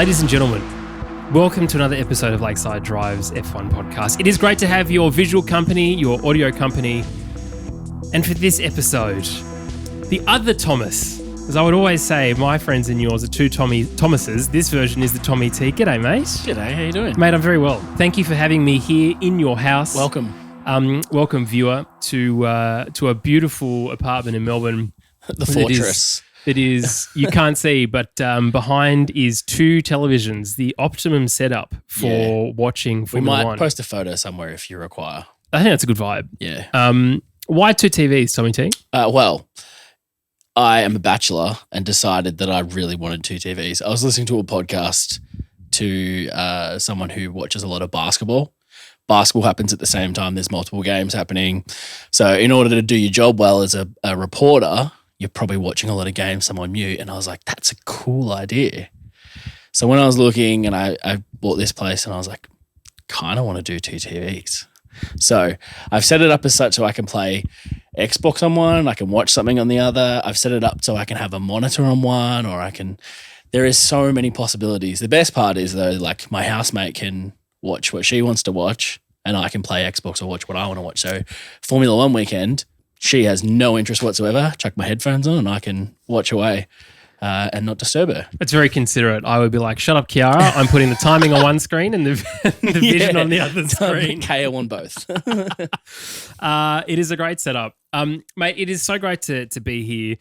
Ladies and gentlemen, welcome to another episode of Lakeside Drive's F1 podcast. It is great to have your visual company, your audio company, and for this episode, the other Thomas. As I would always say, my friends and yours are two Thomases. This version is the Tommy T. G'day, mate. G'day, how you doing? Mate, I'm very well. Thank you for having me here in your house. Welcome. Welcome, viewer, to a beautiful apartment in Melbourne. The fortress. It is, you can't see, but behind is two televisions, the optimum setup for watching Formula We might One. post a photo somewhere if you require. I think that's a good vibe. Yeah. Why two TVs, Tommy T? Well, I am a bachelor and decided that I really wanted two TVs. I was listening to a podcast to someone who watches a lot of basketball. Basketball happens at the same time. There's multiple games happening. So in order to do your job well as a reporter, you're probably watching a lot of games, some on mute. And I was like, that's a cool idea. So when I was looking and I bought this place and I was like, kind of want to do two TVs. So I've set it up as such so I can play Xbox on one, I can watch something on the other. I've set it up so I can have a monitor on one, or there is so many possibilities. The best part is though, like my housemate can watch what she wants to watch and I can play Xbox or watch what I want to watch. So Formula One weekend, she has no interest whatsoever. Chuck my headphones on and I can watch away and not disturb her. It's very considerate. I would be like, shut up, Kiara. I'm putting the timing on one screen and the vision on the other screen. KO on both. It is a great setup. Mate, it is so great to be here.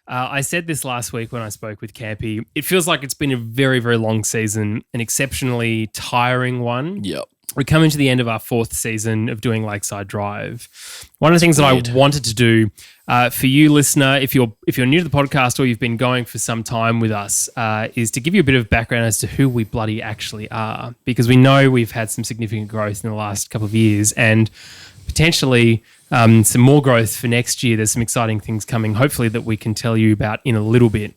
I said this last week when I spoke with Campy. It feels like it's been a very, very long season, an exceptionally tiring one. Yep. We're coming to the end of our fourth season of doing Lakeside Drive. One of the things that I wanted to do for you, listener, if you're new to the podcast or you've been going for some time with us, is to give you a bit of background as to who we bloody actually are, because we know we've had some significant growth in the last couple of years and potentially some more growth for next year. There's some exciting things coming, hopefully, that we can tell you about in a little bit.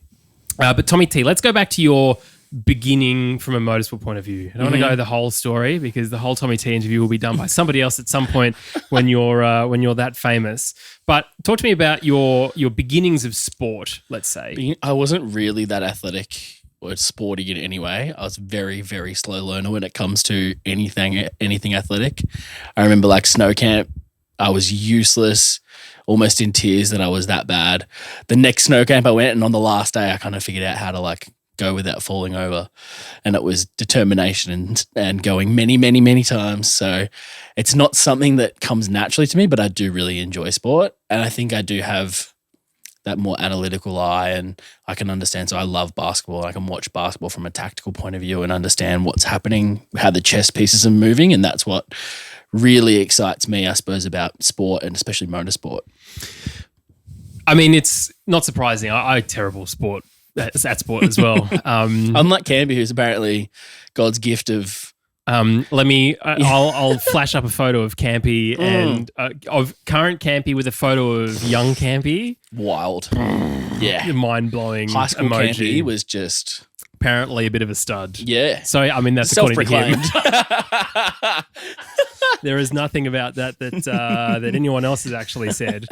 But Tommy T, let's go back to your beginning from a motorsport point of view. I don't want to go the whole story because the whole Tommy T interview will be done by somebody else at some point when you're that famous. But talk to me about your beginnings of sport, let's say. I wasn't really that athletic or sporty in any way. I was very, very slow learner when it comes to anything athletic. I remember like snow camp, I was useless, almost in tears that I was that bad. The next snow camp I went, and on the last day I kind of figured out how to like go without falling over. And it was determination and going many, many, many times. So it's not something that comes naturally to me, but I do really enjoy sport. And I think I do have that more analytical eye and I can understand. So I love basketball. I can watch basketball from a tactical point of view and understand what's happening, how the chess pieces are moving. And that's what really excites me, I suppose, about sport and especially motorsport. I mean, it's not surprising. I'm terrible sport. That's at sport as well. Unlike Campy, who's apparently God's gift of. I'll flash up a photo of Campy and of current Campy with a photo of young Campy. Wild, yeah, mind blowing. High school emoji. Campy was just apparently a bit of a stud. Yeah, so I mean that's according to him. There is nothing about that that anyone else has actually said.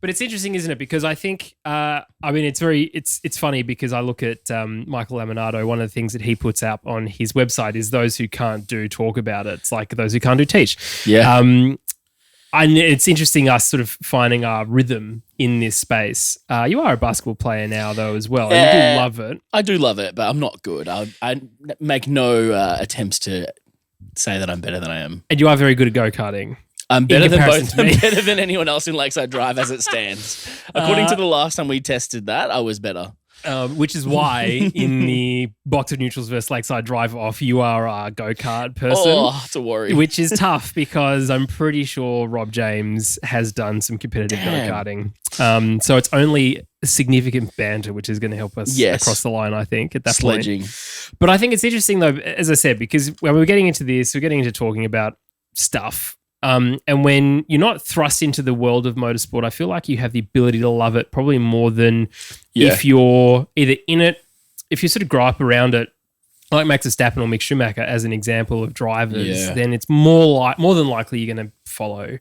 But it's interesting, isn't it? Because I think, it's funny because I look at Michael Laminato. One of the things that he puts up on his website is those who can't do talk about it. It's like those who can't do teach. Yeah. And it's interesting us sort of finding our rhythm in this space. You are a basketball player now, though, as well. And you do love it. I do love it, but I'm not good. I make no attempts to say that I'm better than I am. And you are very good at go-karting. I'm better than both. I'm better than anyone else in Lakeside Drive as it stands. According to the last time we tested that, I was better. Which is why in the box of neutrals versus Lakeside Drive off, you are a go-kart person. Oh, it's a worry. Which is tough because I'm pretty sure Rob James has done some competitive go-karting. So it's only significant banter, which is going to help us across the line, I think, at that Sledging. point. But I think it's interesting, though, as I said, because when we're getting into this, we're getting into talking about stuff. And when you're not thrust into the world of motorsport, I feel like you have the ability to love it probably more than if you're either in it, if you sort of grow up around it, like Max Verstappen or Mick Schumacher as an example of drivers, then it's more than likely you're going to follow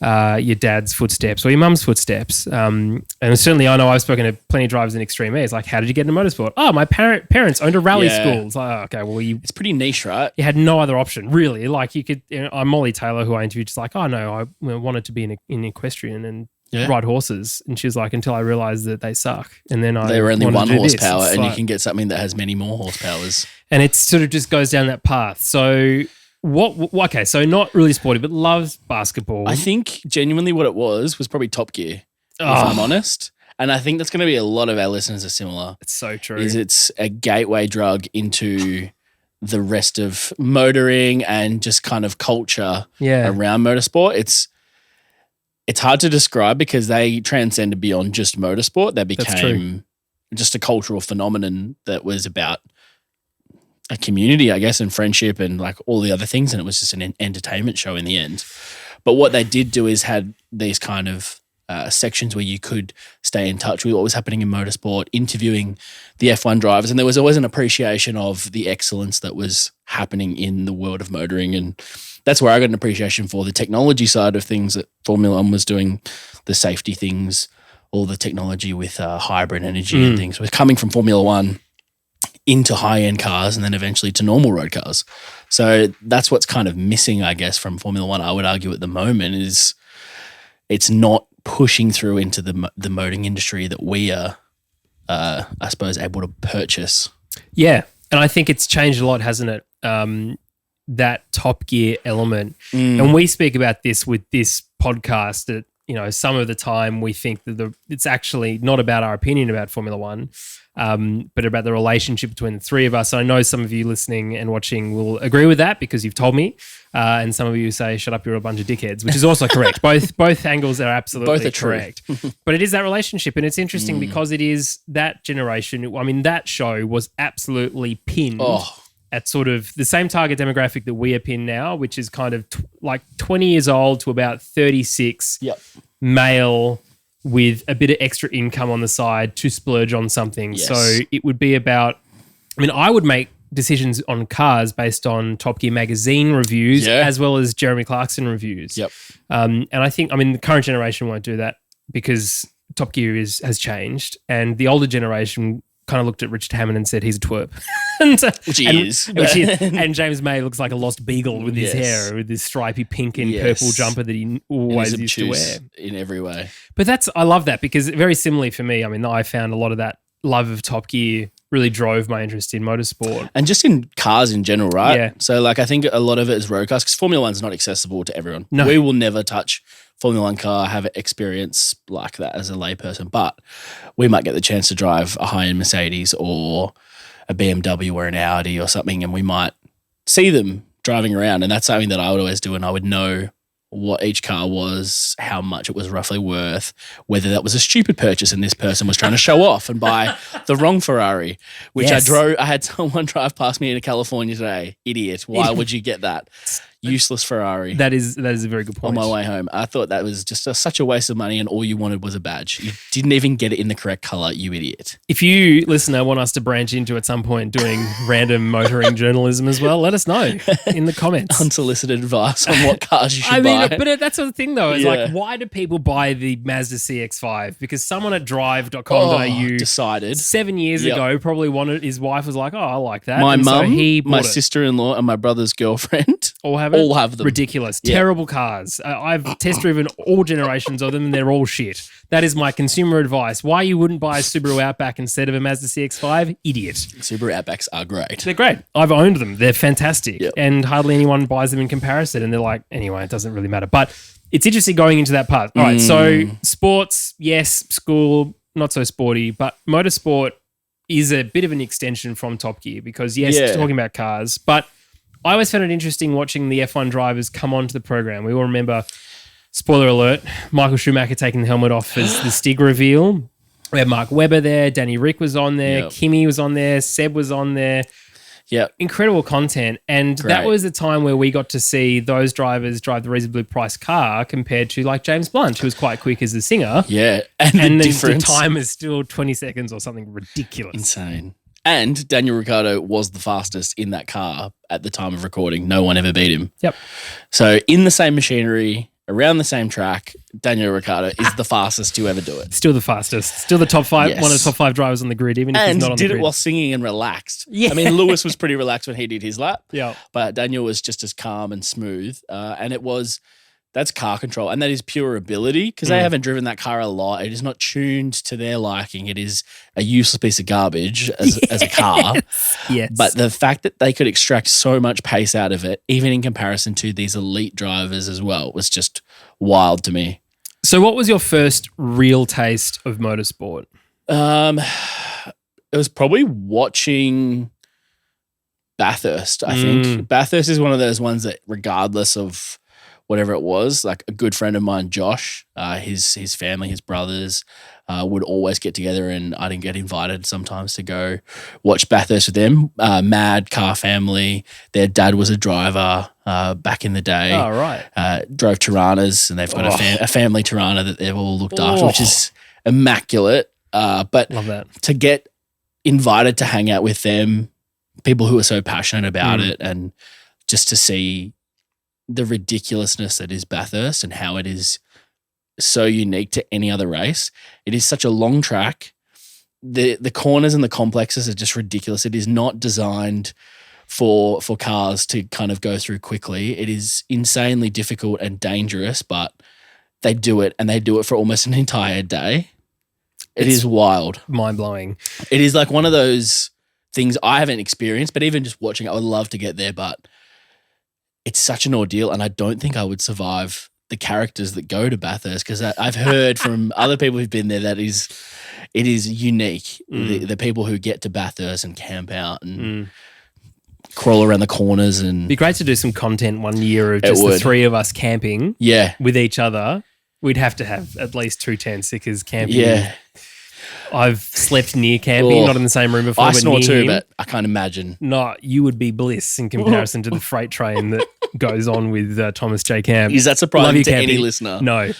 your dad's footsteps or your mum's footsteps. And certainly I know I've spoken to plenty of drivers in Extreme E. It's like, how did you get into motorsport? Oh, my parents owned a rally school. It's like, oh, okay, well, it's pretty niche, right? You had no other option, really. Like you could, Molly Taylor, who I interviewed, she's like, oh no, I wanted to be in equestrian and ride horses. And she was like, until I realized that they suck. And then they were only 1 horsepower and like, you can get something that has many more horsepowers. And it sort of just goes down that path. So okay, so not really sporty, but loves basketball. I think genuinely what it was probably Top Gear, if I'm honest. And I think that's going to be a lot of our listeners are similar. It's so true. It's a gateway drug into the rest of motoring and just kind of culture around motorsport. It's hard to describe because they transcended beyond just motorsport. They became just a cultural phenomenon that was about a community, I guess, and friendship and like all the other things. And it was just an entertainment show in the end. But what they did do is had these kind of sections where you could stay in touch with what was happening in motorsport, interviewing the F1 drivers. And there was always an appreciation of the excellence that was happening in the world of motoring. And that's where I got an appreciation for the technology side of things that Formula One was doing, the safety things, all the technology with hybrid energy and things was coming from Formula One into high-end cars and then eventually to normal road cars. So that's what's kind of missing, I guess, from Formula One, I would argue at the moment, is it's not pushing through into the motoring industry that we are, I suppose, able to purchase. Yeah, and I think it's changed a lot, hasn't it? That Top Gear element. And we speak about this with this podcast that, some of the time we think that it's actually not about our opinion about Formula One, but about the relationship between the three of us. I know some of you listening and watching will agree with that because you've told me, and some of you say, shut up, you're a bunch of dickheads, which is also correct. Both angles are absolutely both are correct. But it is that relationship, and it's interesting because it is that generation. I mean, that show was absolutely pinned at sort of the same target demographic that we are pinned now, which is kind of like 20 years old to about 36, male with a bit of extra income on the side to splurge on something. Yes. So it would be about, I would make decisions on cars based on Top Gear magazine reviews as well as Jeremy Clarkson reviews. And I think, the current generation won't do that because Top Gear has changed, and the older generation kind of looked at Richard Hammond and said he's a twerp. Which he is. And James May looks like a lost beagle with his hair, with this stripy pink and purple jumper that he always used to wear. In every way. But I love that because very similarly for me, I found a lot of that love of Top Gear really drove my interest in motorsport. And just in cars in general, right? Yeah. So I think a lot of it is road cars because Formula One's not accessible to everyone. No. We will never touch Formula One car, have an experience like that as a layperson, but we might get the chance to drive a high-end Mercedes or a BMW or an Audi or something, and we might see them driving around, and that's something that I would always do, and I would know what each car was, how much it was roughly worth, whether that was a stupid purchase and this person was trying to show off and buy the wrong Ferrari, which I had someone drive past me in California today. Idiot. Why would you get that? Useless Ferrari. That is a very good point. On my way home. I thought that was just such a waste of money and all you wanted was a badge. You didn't even get it in the correct color, you idiot. If you, listener, want us to branch into at some point doing random motoring journalism as well, let us know in the comments. Unsolicited advice on what cars you should buy. But that's the thing though. It's like, why do people buy the Mazda CX-5? Because someone at drive.com.au decided 7 years ago probably wanted, his wife was like, oh, I like that. My mum, my sister-in-law and my brother's girlfriend all have them. Ridiculous. Yeah. Terrible cars. I've test driven all generations of them and they're all shit. That is my consumer advice. Why you wouldn't buy a Subaru Outback instead of a Mazda CX-5? Idiot. Subaru Outbacks are great. They're great. I've owned them. They're fantastic. Yep. And hardly anyone buys them in comparison. And they're like, anyway, it doesn't really matter. But it's interesting going into that part. All right. So sports, yes. School, not so sporty. But motorsport is a bit of an extension from Top Gear because, yes, talking about cars. But I always found it interesting watching the F1 drivers come onto the program. We all remember, spoiler alert, Michael Schumacher taking the helmet off as the Stig reveal. We had Mark Webber there, Danny Rick was on there, Kimi was on there, Seb was on there. Yeah, incredible content. And that was the time where we got to see those drivers drive the reasonably priced car compared to like James Blunt, who was quite quick as a singer. Yeah. And the time is still 20 seconds or something ridiculous. Insane. And Daniel Ricciardo was the fastest in that car at the time of recording. No one ever beat him. Yep. So in the same machinery around the same track, Daniel Ricciardo is the fastest to ever do it. Still the fastest. Still the top 5, Yes. one of the top 5 drivers on the grid, even if he's not on the did grid. it while singing and relaxed. Yeah. I mean, Lewis was pretty relaxed when he did his lap. Yeah. But Daniel was just as calm and smooth. And that's car control. And that is pure ability because they haven't driven that car a lot. It is not tuned to their liking. It is a useless piece of garbage as a car. Yes. But the fact that they could extract so much pace out of it, even in comparison to these elite drivers as well, was just wild to me. So what was your first real taste of motorsport? It was probably watching Bathurst, I think. Bathurst is one of those ones that regardless of whatever it was, like a good friend of mine, Josh, his family, his brothers would always get together, and I didn't get invited sometimes to go watch Bathurst with them. Mad car family. Their dad was a driver back in the day. Oh, right. Drove Tiranas, and they've got a family Tirana that they've all looked after, which is immaculate. But Love that. to get invited to hang out with them, people who are so passionate about it, and just to see the ridiculousness that is Bathurst and how it is so unique to any other race. It is such a long track. The corners and the complexes are just ridiculous. It is not designed for cars to kind of go through quickly. It is insanely difficult and dangerous, but they do it, and they do it for almost an entire day. It is wild. Mind-blowing. It is like one of those things I haven't experienced, but even just watching it, I would love to get there, but it's such an ordeal, and I don't think I would survive the characters that go to Bathurst, because I've heard from other people who've been there that it is unique. The people who get to Bathurst and camp out and crawl around the corners. And It'd be great to do some content one year of just the 3 of us camping with each other. We'd have to have at least 2 tents because camping. Yeah. I've slept near camping, not in the same room before. I but snore near too, him. but I can't imagine. No, you would be bliss in comparison to the freight train that goes on with Thomas J. Camp. Is that surprising to camping. any listener? No.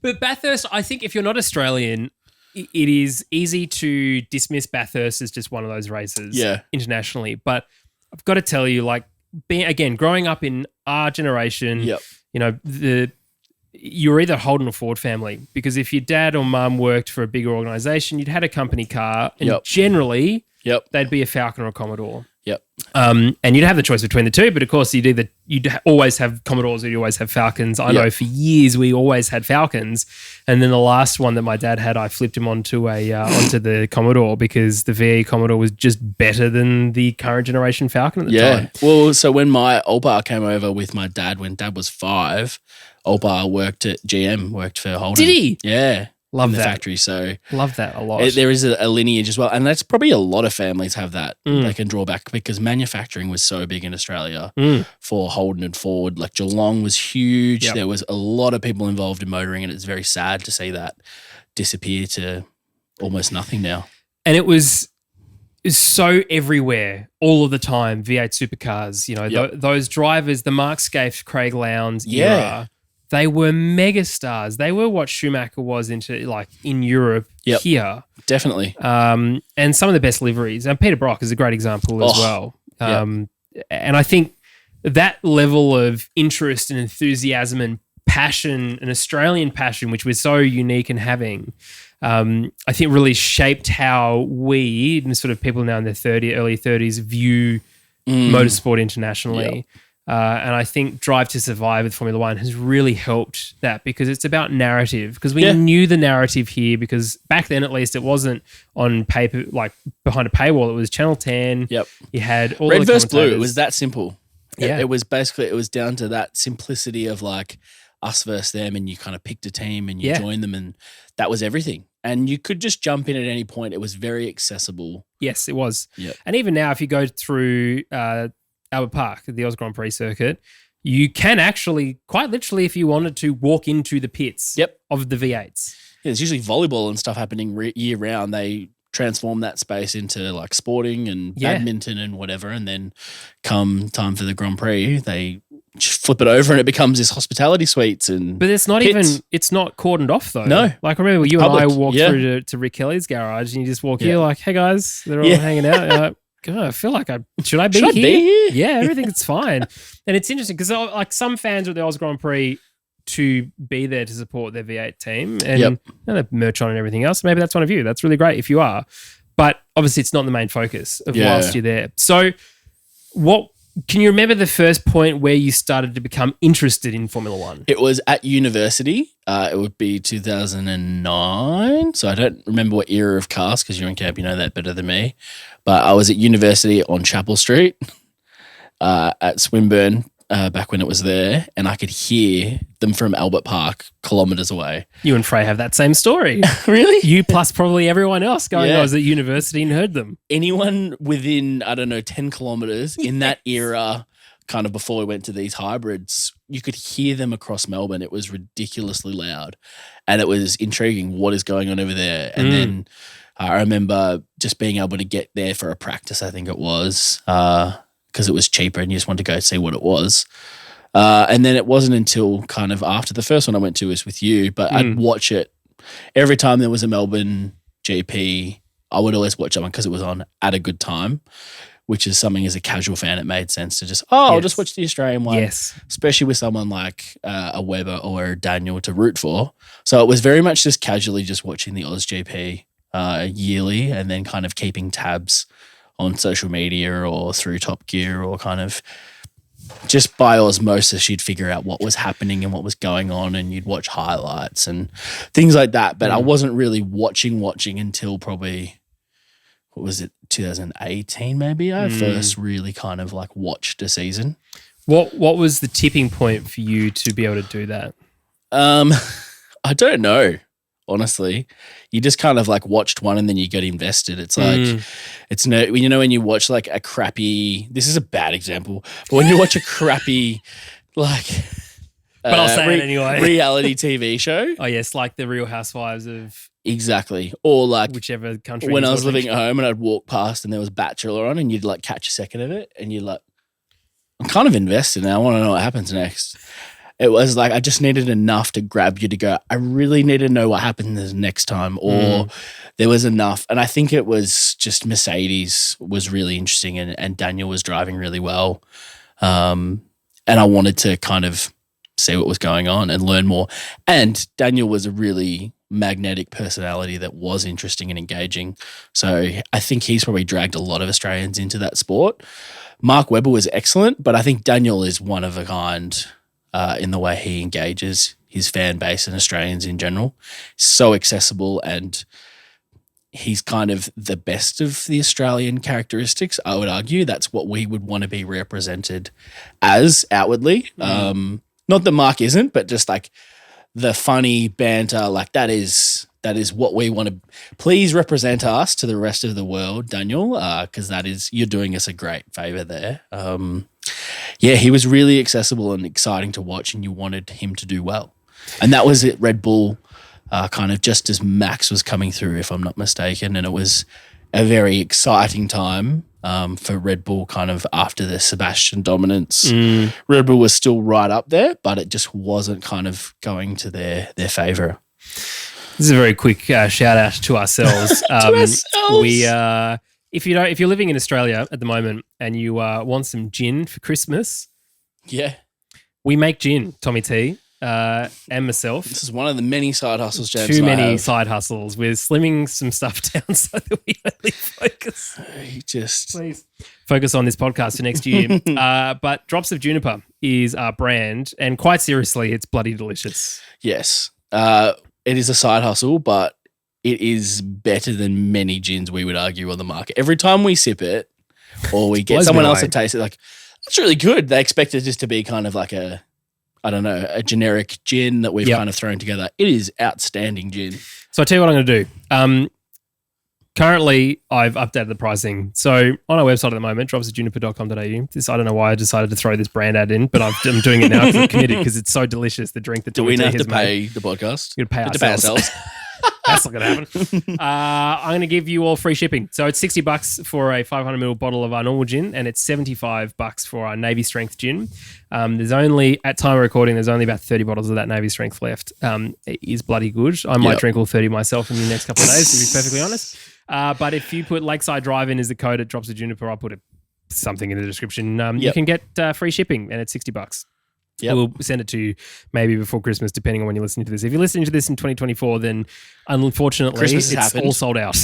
But Bathurst, I think if you're not Australian, it is easy to dismiss Bathurst as just one of those races internationally. But I've got to tell you, like, growing up in our generation, you know, you were either Holden or Ford family, because if your dad or mum worked for a bigger organisation, you'd had a company car, and generally they'd be a Falcon or a Commodore. And you'd have the choice between the two, but of course you'd always have Commodores or you'd always have Falcons. I know for years we always had Falcons, and then the last one that my dad had, I flipped him onto onto the Commodore because the VE Commodore was just better than the current generation Falcon at the time. Well, so when my Opa came over with my dad when Dad was 5, Opa worked at GM, worked for Holden. Did he? Yeah. Love in the that. factory. So love that a lot. There is a lineage as well. And that's probably a lot of families have that. They can draw back because manufacturing was so big in Australia for Holden and Ford. Like Geelong was huge. There was a lot of people involved in motoring, and it's very sad to see that disappear to almost nothing now. And it was so everywhere all of the time. V8 supercars, you know, those drivers, the Mark Scaife, Craig Lowndes era, they were mega stars. They were what Schumacher was in Europe here. Definitely. And some of the best liveries. And Peter Brock is a great example as well. And I think that level of interest and enthusiasm and passion, an Australian passion, which we're so unique in having, I think really shaped how we, and sort of people now in their early 30s, view motorsport internationally. And I think Drive to Survive with Formula One has really helped that, because it's about narrative. Because we knew the narrative here, because back then at least it wasn't on paper, like behind a paywall. It was Channel 10. You had all Red the versus Blue. It commentators. was that simple. Yeah. It was basically, it was down to that simplicity of like us versus them, and you kind of picked a team and you joined them, and that was everything. And you could just jump in at any point. It was very accessible. Yes, it was. And even now, if you go through Albert Park, the Oz Grand Prix circuit, you can actually, quite literally, if you wanted to, walk into the pits of the V8s. There's usually volleyball and stuff happening year round. They transform that space into like sporting and badminton and whatever, and then come time for the Grand Prix, they just flip it over and it becomes this hospitality suites. But it's not pits. it's not cordoned off though. No. Like I remember you Public. and I walked through to Rick Kelly's garage, and you just walk here like, hey guys, they're all hanging out. God, I feel like should I be Should I here? be here? Yeah, everything's fine. And it's interesting because like some fans of the Oz Grand Prix to be there to support their V8 team and they have merch on and everything else. Maybe that's one of you. That's really great if you are. But obviously it's not the main focus of whilst you're there. So can you remember the first point where you started to become interested in Formula One? It was at university. It would be 2009. So I don't remember what era of cars because you're in camp, you know that better than me. But I was at university on Chapel Street at Swinburne back when it was there, and I could hear them from Albert Park kilometres away. You and Frey have that same story. Really? You plus probably everyone else going, I was at university and heard them. Anyone within, 10 kilometres in that era, kind of before we went to these hybrids, you could hear them across Melbourne. It was ridiculously loud and it was intriguing what is going on over there. And then I remember just being able to get there for a practice, I think it was, because it was cheaper and you just wanted to go see what it was. And then it wasn't until kind of after the first one I went to was with you, but I'd watch it every time there was a Melbourne GP. I would always watch that one because it was on at a good time, which is something as a casual fan, it made sense to just, I'll just watch the Australian one. Yes. Especially with someone like a Webber or a Daniel to root for. So it was very much just casually just watching the Oz GP yearly and then kind of keeping tabs on social media or through Top Gear or kind of just by osmosis, you'd figure out what was happening and what was going on and you'd watch highlights and things like that. But I wasn't really watching until probably, what was it, 2018 maybe? I first really kind of like watched a season. What was the tipping point for you to be able to do that? I don't know. Honestly, you just kind of like watched one and then you get invested. It's like, it's no, you know, when you watch like a crappy, this is a bad example, but when you watch a crappy, like, but I'll say it anyway, reality TV show. Oh yes. Like the Real Housewives of exactly. Or like whichever country. When I was living at home and I'd walk past and there was Bachelor on and you'd like catch a second of it and you're like, I'm kind of invested and I want to know what happens next. It was like I just needed enough to grab you to go, I really need to know what happens next time or there was enough. And I think it was just Mercedes was really interesting and Daniel was driving really well. And I wanted to kind of see what was going on and learn more. And Daniel was a really magnetic personality that was interesting and engaging. So I think he's probably dragged a lot of Australians into that sport. Mark Webber was excellent, but I think Daniel is one of a kind in the way he engages his fan base and Australians in general. So accessible and he's kind of the best of the Australian characteristics, I would argue. That's what we would want to be represented as outwardly. Not that Mark isn't, but just like the funny banter, like that is what we want to please represent us to the rest of the world, Daniel, because you're doing us a great favor there. He was really accessible and exciting to watch and you wanted him to do well. And that was at Red Bull kind of just as Max was coming through, if I'm not mistaken. And it was a very exciting time for Red Bull kind of after the Sebastian dominance. Red Bull was still right up there, but it just wasn't kind of going to their favor. This is a very quick shout out to ourselves. We if you're living in Australia at the moment and you want some gin for Christmas, we make gin, Tommy T and myself. This is one of the many side hustles, James. Too many side hustles. We're slimming some stuff down so that we only focus. Please focus on this podcast for next year. But Drops of Juniper is our brand, and quite seriously, it's bloody delicious. Yes. It is a side hustle, but it is better than many gins we would argue on the market. Every time we sip it or we get someone else to taste it, like, that's really good. They expect it just to be kind of like a generic gin that we've kind of thrown together. It is outstanding gin. So I'll tell you what I'm going to do. Currently, I've updated the pricing. So on our website at the moment, dropsofjuniper.com.au. I don't know why I decided to throw this brand ad in, but I'm doing it now because I'm committed because it's so delicious, the drink that Do we Tommy have T to pay made. the podcast? We're going to pay ourselves. That's not going to happen. I'm going to give you all free shipping. So it's $60 for a 500ml bottle of our normal gin, and it's $75 for our Navy Strength gin. There's only, at time of recording, there's only about 30 bottles of that Navy Strength left. It is bloody good. I might drink all 30 myself in the next couple of days, to be perfectly honest. But if you put Lakeside Drive in as the code at Drops of Juniper, I'll put something in the description. You can get free shipping, and it's $60. Yep. We'll send it to you maybe before Christmas, depending on when you're listening to this. If you're listening to this in 2024, then unfortunately, it's all sold out.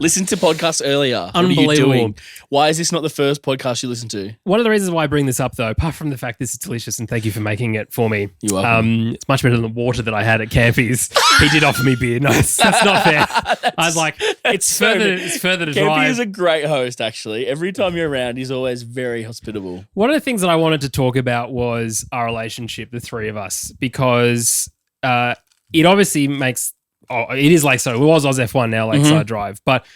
Listen to podcasts earlier. Unbelievable. What are you doing? Why is this not the first podcast you listen to? One of the reasons why I bring this up, though, apart from the fact this is delicious, and thank you for making it for me. You're welcome. It's much better than the water that I had at Campy's. He did offer me beer. No, that's not fair. I was like, it's further to drive. Campy is a great host, actually. Every time you're around, he's always very hospitable. One of the things that I wanted to talk about was our relationship, the three of us, because it obviously makes... it is Lakeside. It was Oz F1, now Lakeside Drive. But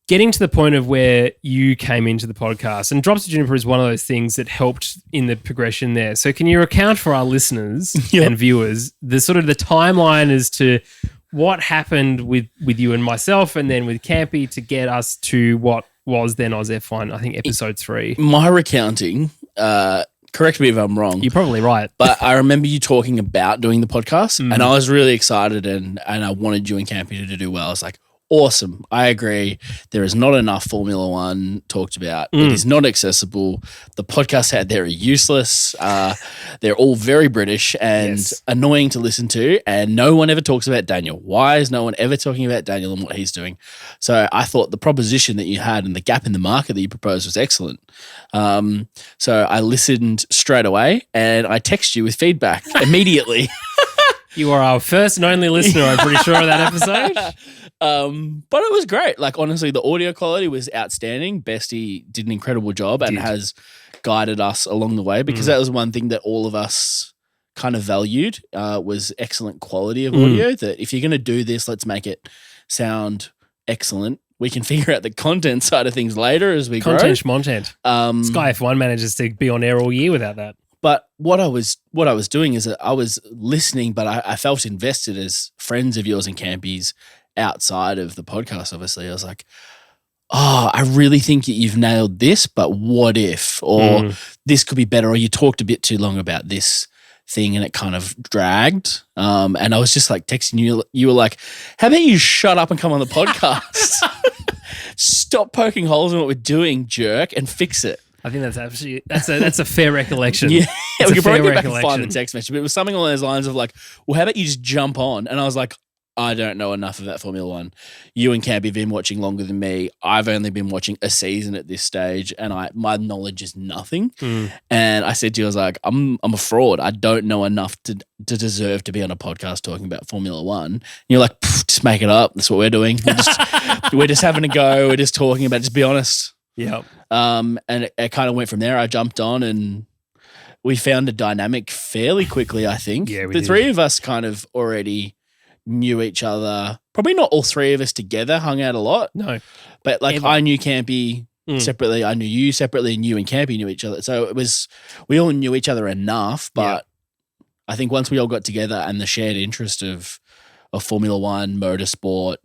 getting to the point of where you came into the podcast, and Drops of Juniper is one of those things that helped in the progression there. So can you account for our listeners and viewers the sort of the timeline as to what happened with you and myself, and then with Campy to get us to what was then Oz F1, I think episode 3. My recounting, correct me if I'm wrong. You're probably right. But I remember you talking about doing the podcast, and I was really excited, and I wanted you and Campy to do well. I was like, awesome. I agree. There is not enough Formula One talked about. It is not accessible. The podcasts out there are useless. They're all very British and annoying to listen to, and no one ever talks about Daniel. Why is no one ever talking about Daniel and what he's doing? So I thought the proposition that you had and the gap in the market that you proposed was excellent. So I listened straight away, and I texted you with feedback immediately. You are our first and only listener, I'm pretty sure, of that episode. But it was great. Like, honestly, the audio quality was outstanding. Bestie did an incredible job and has guided us along the way, because that was one thing that all of us kind of valued, was excellent quality of audio. That if you're going to do this, let's make it sound excellent. We can figure out the content side of things later as we grow. Content. Sky F1 manages to be on air all year without that. But what I was doing is that I was listening, but I felt invested as friends of yours and Campy's outside of the podcast. Obviously, I was like, oh, I really think that you've nailed this, but what if? Or this could be better, or you talked a bit too long about this thing and it kind of dragged. And I was just like texting you. You were like, how about you shut up and come on the podcast? Stop poking holes in what we're doing, jerk, and fix it. I think that's absolutely that's a fair recollection. Yeah, we could probably go back and find the text message, but it was something along those lines of like, well, how about you just jump on? And I was like, I don't know enough about Formula One. You and Campy have been watching longer than me. I've only been watching a season at this stage, and my knowledge is nothing. And I said to you, I was like, I'm a fraud. I don't know enough to deserve to be on a podcast talking about Formula One. And you're like, just make it up. That's what we're doing. We're just having a go. We're just talking about it. Just be honest. Yeah. And it kind of went from there. I jumped on, and we found a dynamic fairly quickly, I think. Yeah, we the did. three of us kind of already knew each other. Probably not all three of us together hung out a lot. No. But like, Ever. I knew Campy separately. I knew you separately, and you and Campy knew each other. So we all knew each other enough. But I think once we all got together and the shared interest of Formula One, motorsport,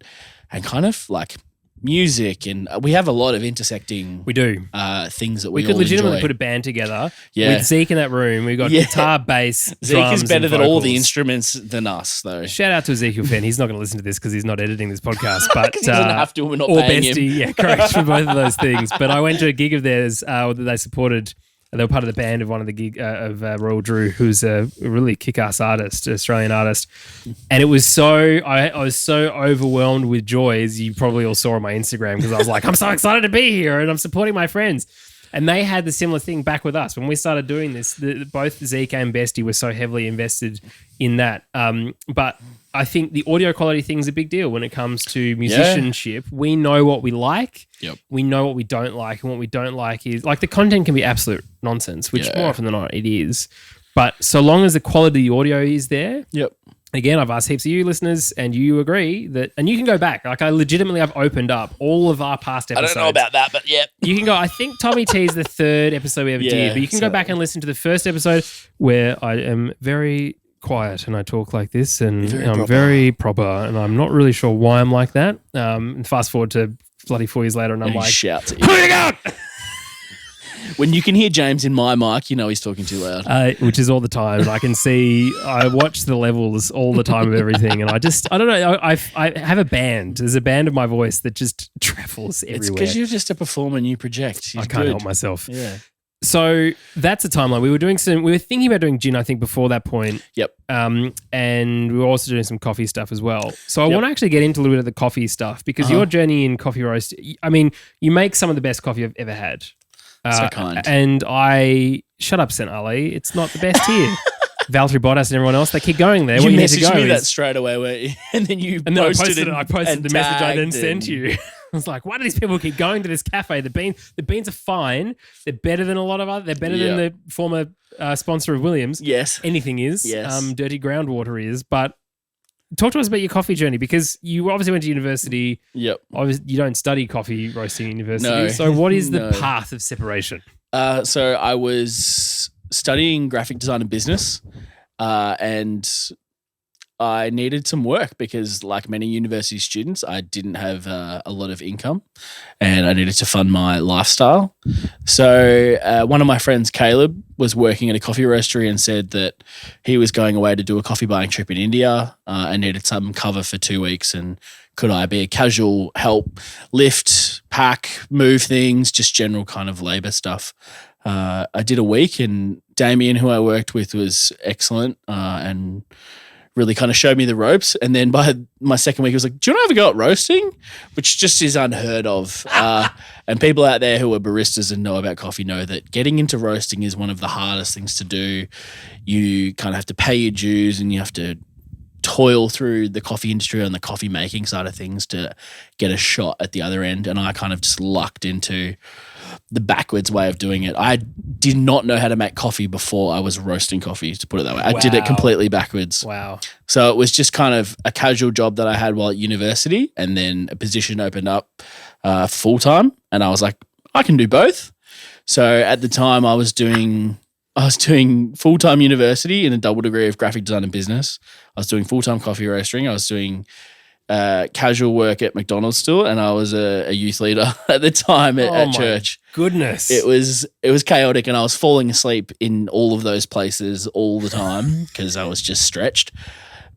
and kind of like music, and we have a lot of intersecting things that we could all legitimately enjoy. put a band together Yeah. with Zeke in that room. We've got guitar, bass, Zeke drums, is better and than all the vocals. instruments than us, though. Shout out to Ezekiel Fenn. He's not going to listen to this because he's not editing this podcast. But He doesn't have to. We're not or paying Bestie, him. yeah, correct for both of those things. But I went to a gig of theirs that they supported. They were part of the band of one of the gig of Royal Drew, who's a really kick-ass artist, Australian artist. And it was I was so overwhelmed with joy, as you probably all saw on my Instagram, because I was like, I'm so excited to be here and I'm supporting my friends. And they had the similar thing back with us. When we started doing this, both Zeke and Bestie were so heavily invested in that. But I think the audio quality thing is a big deal when it comes to musicianship. We know what we like. Yep. We know what we don't like. And what we don't like is, like, the content can be absolute nonsense, which more often than not it is. But so long as the quality of the audio is there. Yep. Again, I've asked heaps of you listeners, and you agree that, and you can go back. Like, I've opened up all of our past episodes. I don't know about that, but yeah. You can go, I think Tommy T is the third episode we ever did, but you can go back and listen to the first episode where I am very quiet and I talk like this, and I'm very proper, and I'm not really sure why I'm like that. And fast forward to bloody 4 years later, and I'm like, shouts at who you got? When you can hear James in my mic, you know he's talking too loud. Which is all the time. And I watch the levels all the time of everything. And I don't know. I have a band. There's a band of my voice that just travels everywhere. It's because you're just a performer and you project. I can't help myself. Yeah. So that's a timeline. We were thinking about doing gin, I think, before that point. Yep. And we were also doing some coffee stuff as well. So I want to actually get into a little bit of the coffee stuff because your journey in coffee roast, I mean, you make some of the best coffee I've ever had. So kind. And shut up, St. Ali. It's not the best here. Valtteri Bottas and everyone else, they keep going there. You messaged me that straight away, and then you posted it. I posted the message I then sent you. I was like, why do these people keep going to this cafe? The beans are fine. They're better than a lot of other. They're better than the former sponsor of Williams. Yes. Anything is. Yes. Dirty groundwater is. But talk to us about your coffee journey because you obviously went to university. Yep. Obviously, you don't study coffee roasting at university. No. So what is the path of separation? So I was studying graphic design and business, and I needed some work because, like many university students, I didn't have a lot of income and I needed to fund my lifestyle. So one of my friends, Caleb, was working at a coffee roastery and said that he was going away to do a coffee buying trip in India and needed some cover for 2 weeks. And could I be a casual help, lift, pack, move things, just general kind of labor stuff. I did a week and Damien, who I worked with, was excellent and really kind of showed me the ropes. And then by my second week, he was like, do you want to have a go at roasting? Which just is unheard of. And people out there who are baristas and know about coffee know that getting into roasting is one of the hardest things to do. You kind of have to pay your dues and you have to toil through the coffee industry on the coffee making side of things to get a shot at the other end. And I kind of just lucked into the backwards way of doing it. I did not know how to make coffee before I was roasting coffee, to put it that way. I did it completely backwards. Wow. So it was just kind of a casual job that I had while at university, and then a position opened up full-time, and I was like, I can do both. So at the time I was doing full-time university in a double degree of graphic design and business. I was doing full-time coffee roasting. I was doing casual work at McDonald's still, and I was a youth leader at the time at church. Goodness. It was chaotic, and I was falling asleep in all of those places all the time because I was just stretched.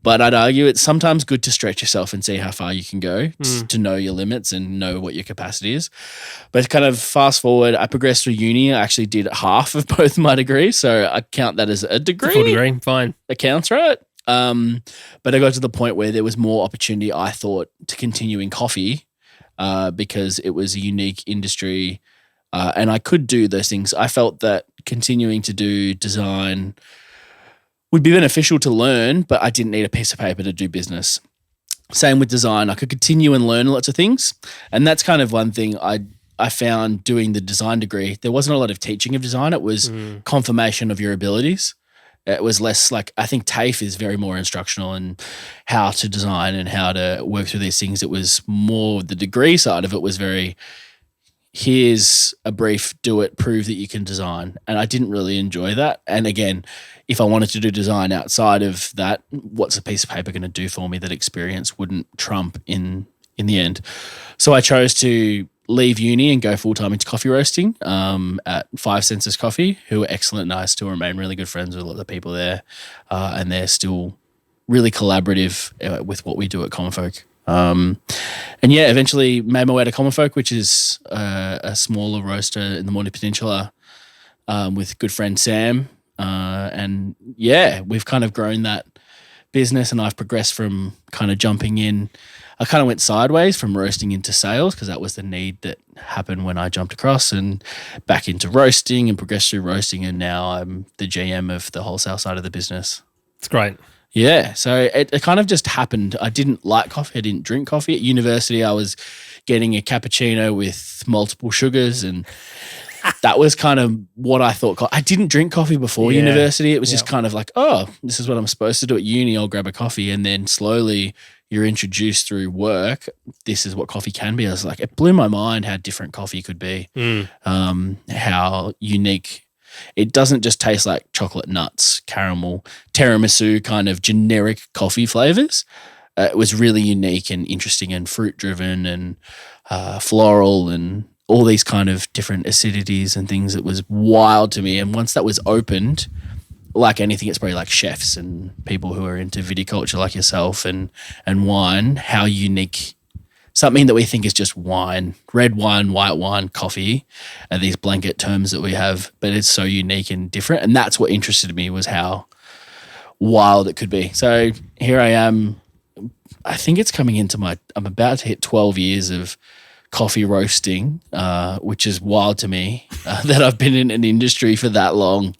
But I'd argue it's sometimes good to stretch yourself and see how far you can go, to know your limits and know what your capacity is. But kind of fast forward, I progressed through uni. I actually did half of both my degrees, so I count that as a degree. Full degree, fine. That counts, right? But I got to the point where there was more opportunity, I thought, to continue in coffee because it was a unique industry and I could do those things. I felt that continuing to do design would be beneficial to learn, but I didn't need a piece of paper to do business. Same with design. I could continue and learn lots of things. And that's kind of one thing I found doing the design degree. There wasn't a lot of teaching of design. It was confirmation of your abilities. It was less like, I think TAFE is very more instructional in how to design and how to work through these things. It was more the degree side of it was very, here's a brief, do it, prove that you can design. And I didn't really enjoy that. And again, if I wanted to do design outside of that, what's a piece of paper going to do for me? That experience wouldn't trump in the end. So I chose to leave uni and go full-time into coffee roasting at Five Senses Coffee, who are excellent and I still remain really good friends with a lot of the people there. And they're still really collaborative with what we do at Common Folk. And yeah, eventually made my way to Common Folk, which is a smaller roaster in the Mornington Peninsula with good friend Sam. And yeah, we've kind of grown that business and I've progressed from kind of jumping in. I kind of went sideways from roasting into sales because that was the need that happened when I jumped across, and back into roasting and progressed through roasting, and now I'm the GM of the wholesale side of the business. It's great. Yeah, so it kind of just happened. I didn't like coffee. I didn't drink coffee. At university, I was getting a cappuccino with multiple sugars, and that was kind of what I thought. I didn't drink coffee before university. It was just kind of like, oh, this is what I'm supposed to do at uni. I'll grab a coffee. And then slowly you're introduced through work. This is what coffee can be. I was like, it blew my mind how different coffee could be, how unique. It doesn't just taste like chocolate, nuts, caramel, tiramisu kind of generic coffee flavors. It was really unique and interesting and fruit driven and floral and all these kind of different acidities and things. It was wild to me. And once that was opened, like anything, it's probably like chefs and people who are into viticulture like yourself and wine, how unique something that we think is just wine, red wine, white wine, coffee, are these blanket terms that we have, but it's so unique and different. And that's what interested me, was how wild it could be. So here I am. I think it's coming into I'm about to hit 12 years of coffee roasting, which is wild to me that I've been in an industry for that long.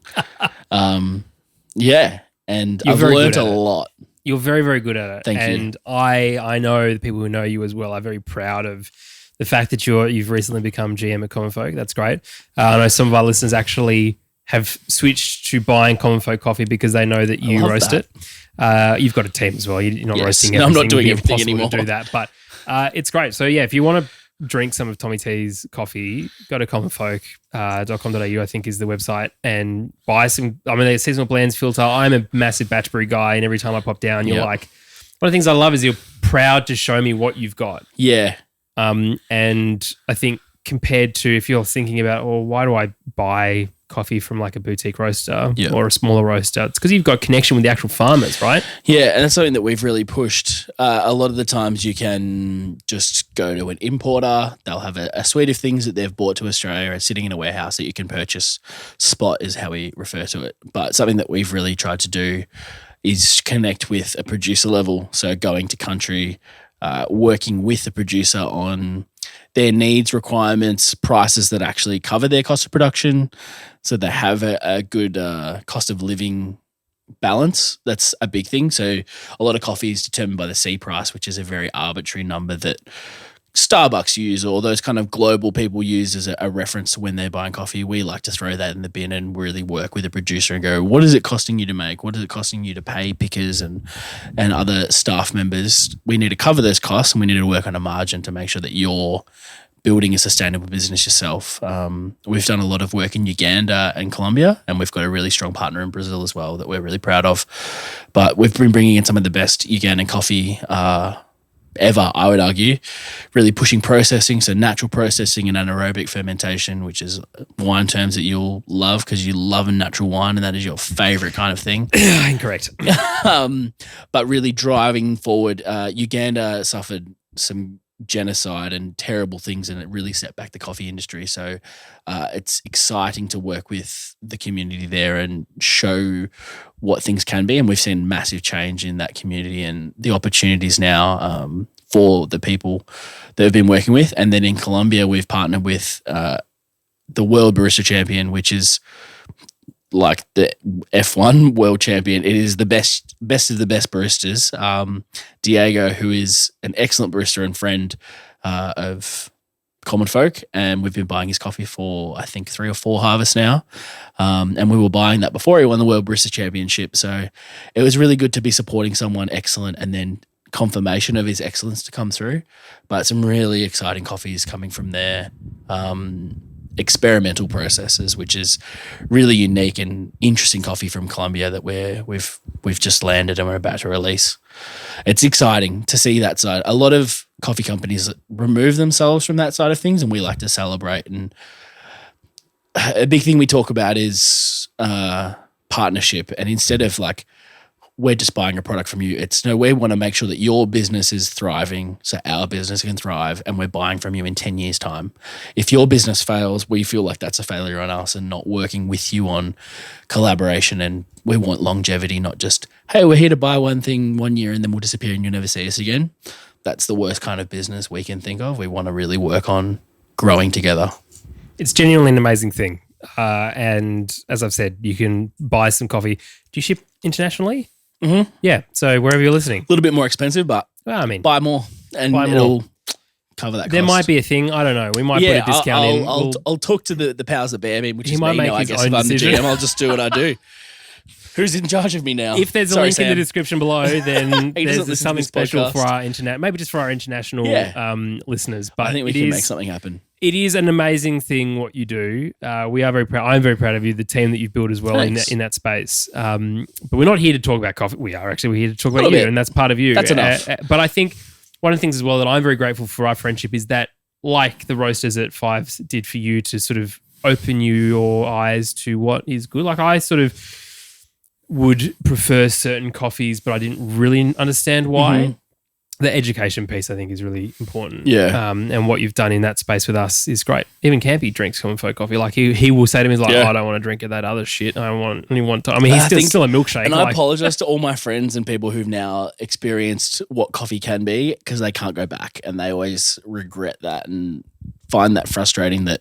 Yeah. And I've learned a lot. You're very, very good at it. Thank you. And I know the people who know you as well are very proud of the fact that you've recently become GM at Common Folk. That's great. I know some of our listeners actually have switched to buying Common Folk coffee because they know that you roast it. You've got a team as well. You're not roasting everything. No, I'm not doing everything anymore. To do that, but it's great. So yeah, if you want to drink some of Tommy T's coffee, go to commonfolk.com.au, I think is the website, and buy some. I mean, there's seasonal blends filter. I'm a massive batch brew guy, and every time I pop down, you're like, one of the things I love is you're proud to show me what you've got. Yeah. And I think compared to if you're thinking about, well, why do I buy coffee from like a boutique roaster or a smaller roaster? It's because you've got connection with the actual farmers, right? Yeah, and that's something that we've really pushed. A lot of the times you can just go to an importer. They'll have a suite of things that they've bought to Australia and sitting in a warehouse that you can purchase. Spot is how we refer to it. But something that we've really tried to do is connect with a producer level. So going to country, working with the producer on their needs, requirements, prices that actually cover their cost of production, so they have a good cost of living balance. That's a big thing. So a lot of coffee is determined by the C price, which is a very arbitrary number that Starbucks use or those kind of global people use as a reference to when they're buying coffee. We like to throw that in the bin and really work with the producer and go, what is it costing you to make? What is it costing you to pay pickers and other staff members? We need to cover those costs, and we need to work on a margin to make sure that you're building a sustainable business yourself. We've done a lot of work in Uganda and Colombia, and we've got a really strong partner in Brazil as well that we're really proud of. But we've been bringing in some of the best Ugandan coffee ever, I would argue, really pushing processing, so natural processing and anaerobic fermentation, which is wine terms that you'll love because you love a natural wine and that is your favorite kind of thing. Incorrect. But really driving forward, Uganda suffered some genocide and terrible things, and it really set back the coffee industry. So it's exciting to work with the community there and show what things can be. And we've seen massive change in that community and the opportunities now for the people that we've been working with. And then in Colombia, we've partnered with the World Barista Champion, which is like the F1 world champion. It is the best of the best baristas. Diego, who is an excellent barista and friend of Common Folk, and we've been buying his coffee for I think 3 or 4 harvests now. And we were buying that before he won the World Barista Championship. So it was really good to be supporting someone excellent and then confirmation of his excellence to come through. But some really exciting coffees coming from there. Experimental processes, which is really unique and interesting coffee from Colombia that we've just landed and we're about to release. It's exciting to see that side. A lot of coffee companies remove themselves from that side of things, and we like to celebrate. And a big thing we talk about is partnership. And instead of like, we're just buying a product from you, it's no, we want to make sure that your business is thriving so our business can thrive, and we're buying from you in 10 years' time. If your business fails, we feel like that's a failure on us and not working with you on collaboration. And we want longevity, not just, hey, we're here to buy one thing 1 year and then we'll disappear and you'll never see us again. That's the worst kind of business we can think of. We want to really work on growing together. It's genuinely an amazing thing. And as I've said, you can buy some coffee. Do you ship internationally? Mm-hmm. Yeah. So wherever you're listening. A little bit more expensive, but buy more and it'll cover that cost. There might be a thing. I don't know. We might put a discount in. I'll talk to the powers that be. I mean, which is might me. Make I his guess own if I'm decision. the GM, I'll just do what I do. Who's in charge of me now? If there's a link in the description below, then there's something special podcast for our maybe just for our international listeners. But I think we can make something happen. It is an amazing thing what you do. We are very proud. I'm very proud of you, the team that you've built as well in that space. But we're not here to talk about coffee. We're here to talk about you, and that's part of you. That's enough. But I think one of the things as well that I'm very grateful for our friendship is that like the Roasters at Fives did for you to sort of open your eyes to what is good. Like I sort of would prefer certain coffees, but I didn't really understand why. Mm-hmm. The education piece, I think, is really important. Yeah. And what you've done in that space with us is great. Even Campy drinks common folk coffee. Like he will say to me, he's like, I don't want to drink that other shit. I only want to. I mean, he's still a milkshake. And I apologize to all my friends and people who've now experienced what coffee can be because they can't go back and they always regret that and find that frustrating that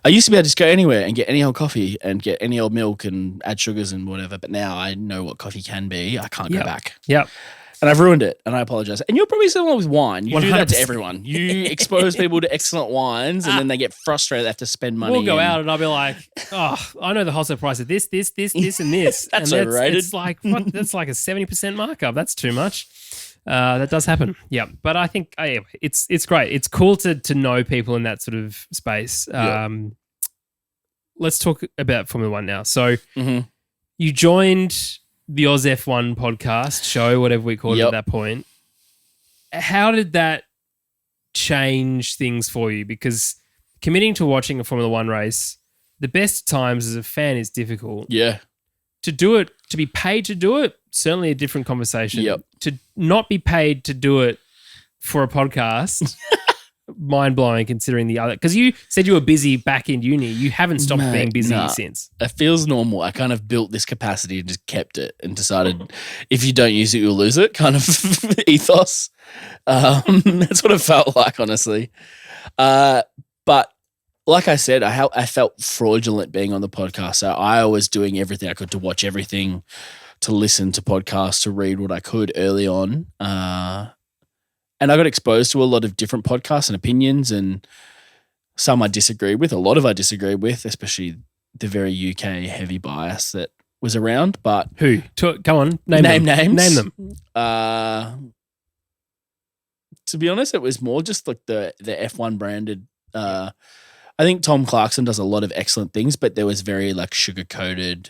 I used to be able to just go anywhere and get any old coffee and get any old milk and add sugars and whatever. But now I know what coffee can be. I can't go back. Yep. And I've ruined it, and I apologize. And you're probably similar with wine. You 100%. Do that to everyone. You expose people to excellent wines, and then they get frustrated. They have to spend money. We'll go out, and I'll be like, "Oh, I know the wholesale price of this, and this." That's overrated. It's like what? That's like a 70% markup. That's too much. That does happen. Yeah, but I think it's great. It's cool to know people in that sort of space. Let's talk about Formula One now. So you joined the Oz F1 podcast show, whatever we called it at that point. How did that change things for you? Because committing to watching a Formula One race, the best times as a fan is difficult. Yeah. To do it, to be paid to do it, certainly a different conversation. Yep. To not be paid to do it for a podcast, mind-blowing considering the other. Because you said you were busy back in uni. You haven't stopped being busy since. It feels normal. I kind of built this capacity and just kept it and decided if you don't use it, you'll lose it kind of ethos. That's what it felt like, honestly. But like I said, I felt fraudulent being on the podcast. So I was doing everything I could to watch everything, to listen to podcasts, to read what I could early on. And I got exposed to a lot of different podcasts and opinions, and some I disagreed with, a lot of I disagreed with, especially the very UK heavy bias that was around. But who? Come on, name names. Name them. To be honest, it was more just like the F1 branded. I think Tom Clarkson does a lot of excellent things, but there was very like sugar coated,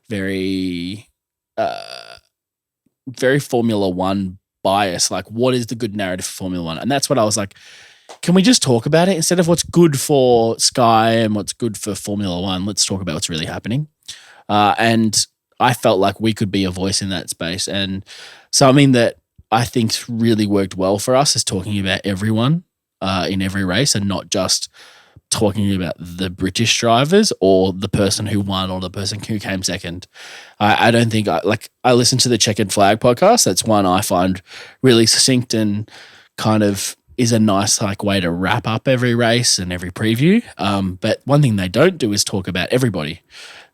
very Formula One bias, like what is the good narrative for Formula One? And that's what I was like, can we just talk about it instead of what's good for Sky and what's good for Formula One? Let's talk about what's really happening. And I felt like we could be a voice in that space. And something that I think really worked well for us is talking about everyone in every race and not just talking about the British drivers or the person who won or the person who came second. I don't think I listen to the Checkered Flag podcast. That's one I find really succinct and kind of is a nice like way to wrap up every race and every preview. But one thing they don't do is talk about everybody.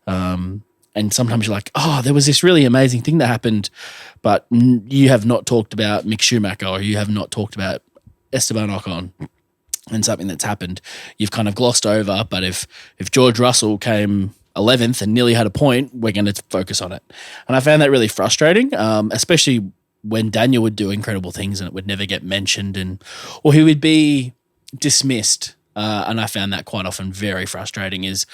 And sometimes you're like, oh, there was this really amazing thing that happened, but you have not talked about Mick Schumacher or you have not talked about Esteban Ocon. And something that's happened, you've kind of glossed over. But if George Russell came 11th and nearly had a point, we're going to focus on it. And I found that really frustrating, especially when Daniel would do incredible things and it would never get mentioned, or he would be dismissed. And I found that quite often very frustrating is,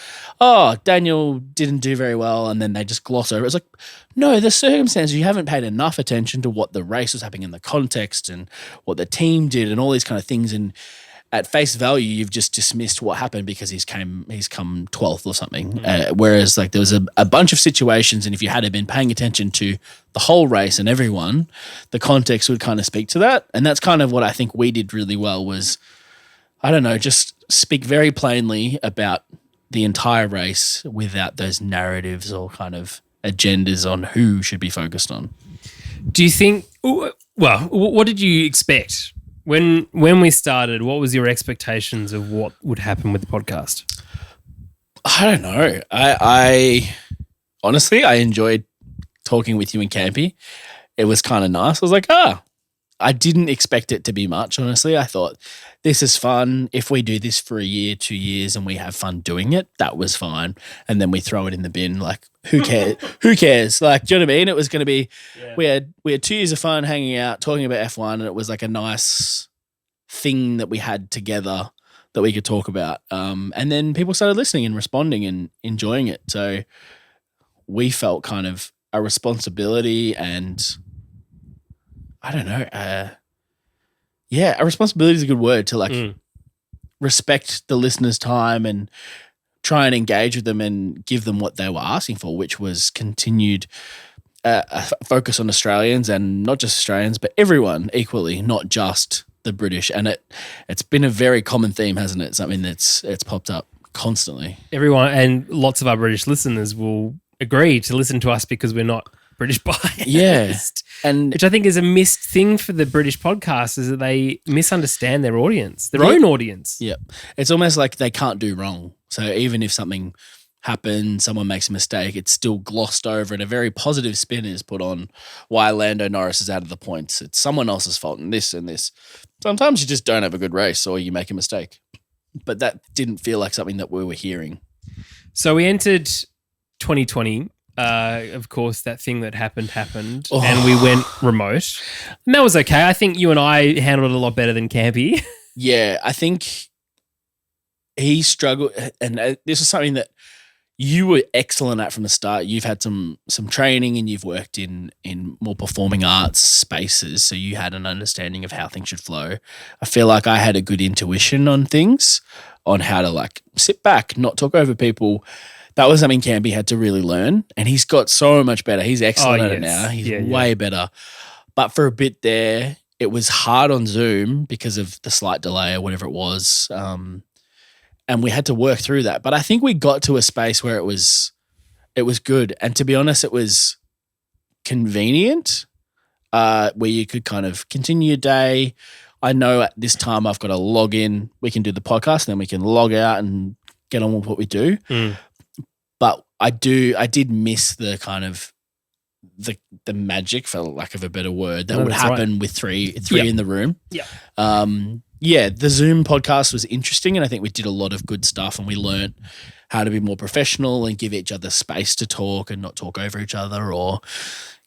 oh, Daniel didn't do very well, and then they just gloss over it. It's like, no, the circumstances, you haven't paid enough attention to what the race was happening in the context and what the team did and all these kind of things. And at face value, you've just dismissed what happened because he's come 12th or something. Whereas like there was a bunch of situations, and if you had been paying attention to the whole race and everyone, the context would kind of speak to that. And that's kind of what I think we did really well was, I don't know, just speak very plainly about the entire race without those narratives or kind of agendas on who should be focused on. Do you think, well, what did you expect? When we started, what was your expectations of what would happen with the podcast? I don't know. I honestly, I enjoyed talking with you and Campy. It was kind of nice. I was like, I didn't expect it to be much, honestly. I thought this is fun. If we do this for a year, 2 years, and we have fun doing it, that was fine. And then we throw it in the bin. Like, who cares? Who cares? Like, do you know what I mean? It was going to be, we had 2 years of fun hanging out, talking about F1, and it was like a nice thing that we had together that we could talk about. And then people started listening and responding and enjoying it. So we felt kind of a responsibility and I don't know. A responsibility is a good word to like respect the listeners' time and try and engage with them and give them what they were asking for, which was continued focus on Australians, and not just Australians, but everyone equally, not just the British. And it's been a very common theme, hasn't it? Something it's popped up constantly. Everyone and lots of our British listeners will agree to listen to us because we're not British biased. Yeah. And which I think is a missed thing for the British podcast, is that they misunderstand their audience, their own audience. Yeah. It's almost like they can't do wrong. So even if something happens, someone makes a mistake, it's still glossed over and a very positive spin is put on why Lando Norris is out of the points. It's someone else's fault and this and this. Sometimes you just don't have a good race or you make a mistake. But that didn't feel like something that we were hearing. So we entered 2020. Of course, that thing that happened, and we went remote. And that was okay. I think you and I handled it a lot better than Campy. Yeah, I think he struggled, and this is something that you were excellent at from the start. You've had some training and you've worked in more performing arts spaces, so you had an understanding of how things should flow. I feel like I had a good intuition on things, on how to like sit back, not talk over people. That was something Campy had to really learn, and he's got so much better. He's excellent at it now. He's way better. But for a bit there, it was hard on Zoom because of the slight delay or whatever it was, and we had to work through that. But I think we got to a space where it was good, and to be honest, it was convenient, where you could kind of continue your day. I know at this time I've got to log in. We can do the podcast, and then we can log out and get on with what we do. But I did miss the kind of the magic, for lack of a better word, that would happen with three in the room. Yeah. The Zoom podcast was interesting, and I think we did a lot of good stuff, and we learned how to be more professional and give each other space to talk and not talk over each other. Or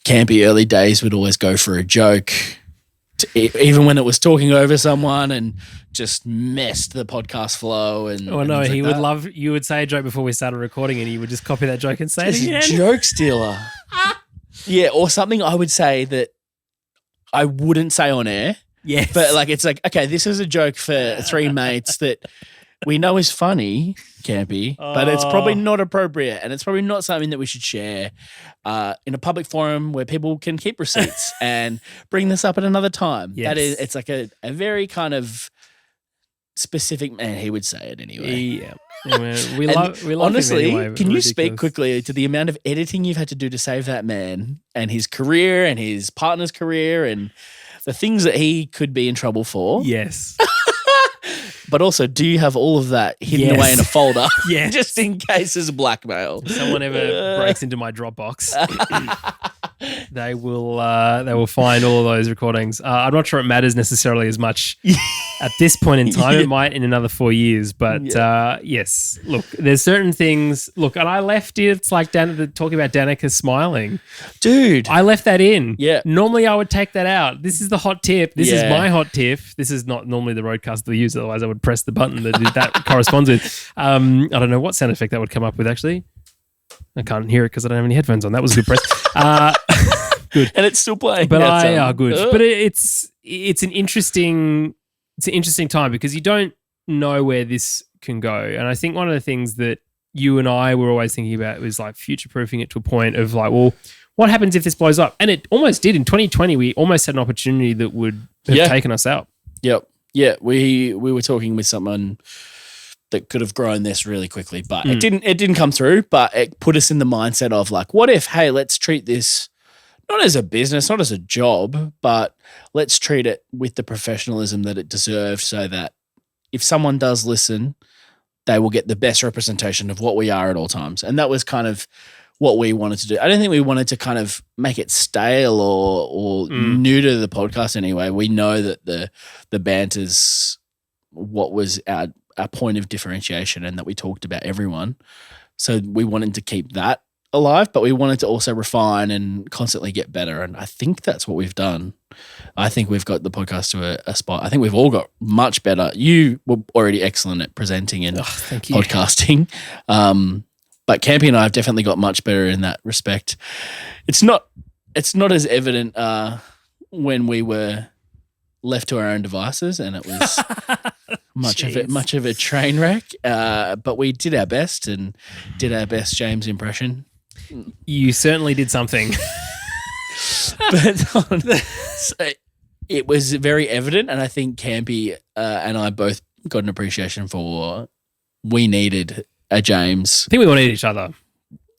Campy early days would always go for a joke, even when it was talking over someone, and just messed the podcast flow. And he would love, you would say a joke before we started recording and he would just copy that joke and say just it again. Joke stealer. Yeah, or something I would say that I wouldn't say on air. Yes. But like, it's like, okay, this is a joke for three mates that we know is funny, Campy, but it's probably not appropriate, and it's probably not something that we should share in a public forum where people can keep receipts and bring this up at another time. Yes. It's like a very kind of specific man. He would say it anyway. Yeah. We love honestly, him anyway, can you speak quickly to the amount of editing you've had to do to save that man and his career and his partner's career and the things that he could be in trouble for? Yes. But also, do you have all of that hidden away in a folder? Yeah, just in case there's blackmail. If someone ever breaks into my Dropbox, they will find all of those recordings. I'm not sure it matters necessarily as much at this point in time. It might in another 4 years, but yes. Look, there's certain things. Look, and I left it. It's like talking about Danica smiling, dude. I left that in. Yeah. Normally I would take that out. This is the hot tip. This is my hot tip. This is not normally the roadcast that we use. Otherwise, I would press the button that corresponds with. I don't know what sound effect that would come up with. Actually, I can't hear it because I don't have any headphones on. That was a good press. Good, and it's still playing. But good. But it's an interesting time because you don't know where this can go. And I think one of the things that you and I were always thinking about was like future-proofing it to a point of like, well, what happens if this blows up? And it almost did in 2020. We almost had an opportunity that would have taken us out. Yep. Yeah, we were talking with someone that could have grown this really quickly, but it didn't come through. But it put us in the mindset of like, what if, hey, let's treat this not as a business, not as a job, but let's treat it with the professionalism that it deserved, so that if someone does listen, they will get the best representation of what we are at all times. And that was kind of what we wanted to do. I don't think we wanted to kind of make it stale or new to the podcast anyway. We know that the banter's what was our point of differentiation, and that we talked about everyone. So we wanted to keep that alive, but we wanted to also refine and constantly get better. And I think that's what we've done. I think we've got the podcast to a spot. I think we've all got much better. You were already excellent at presenting and podcasting. But Campy and I have definitely got much better in that respect. It's not as evident when we were left to our own devices, and it was much of a train wreck. But we did our best and did our best James impression. You certainly did something. But so it was very evident, and I think Campy and I both got an appreciation for we needed a James. I think we all need each other.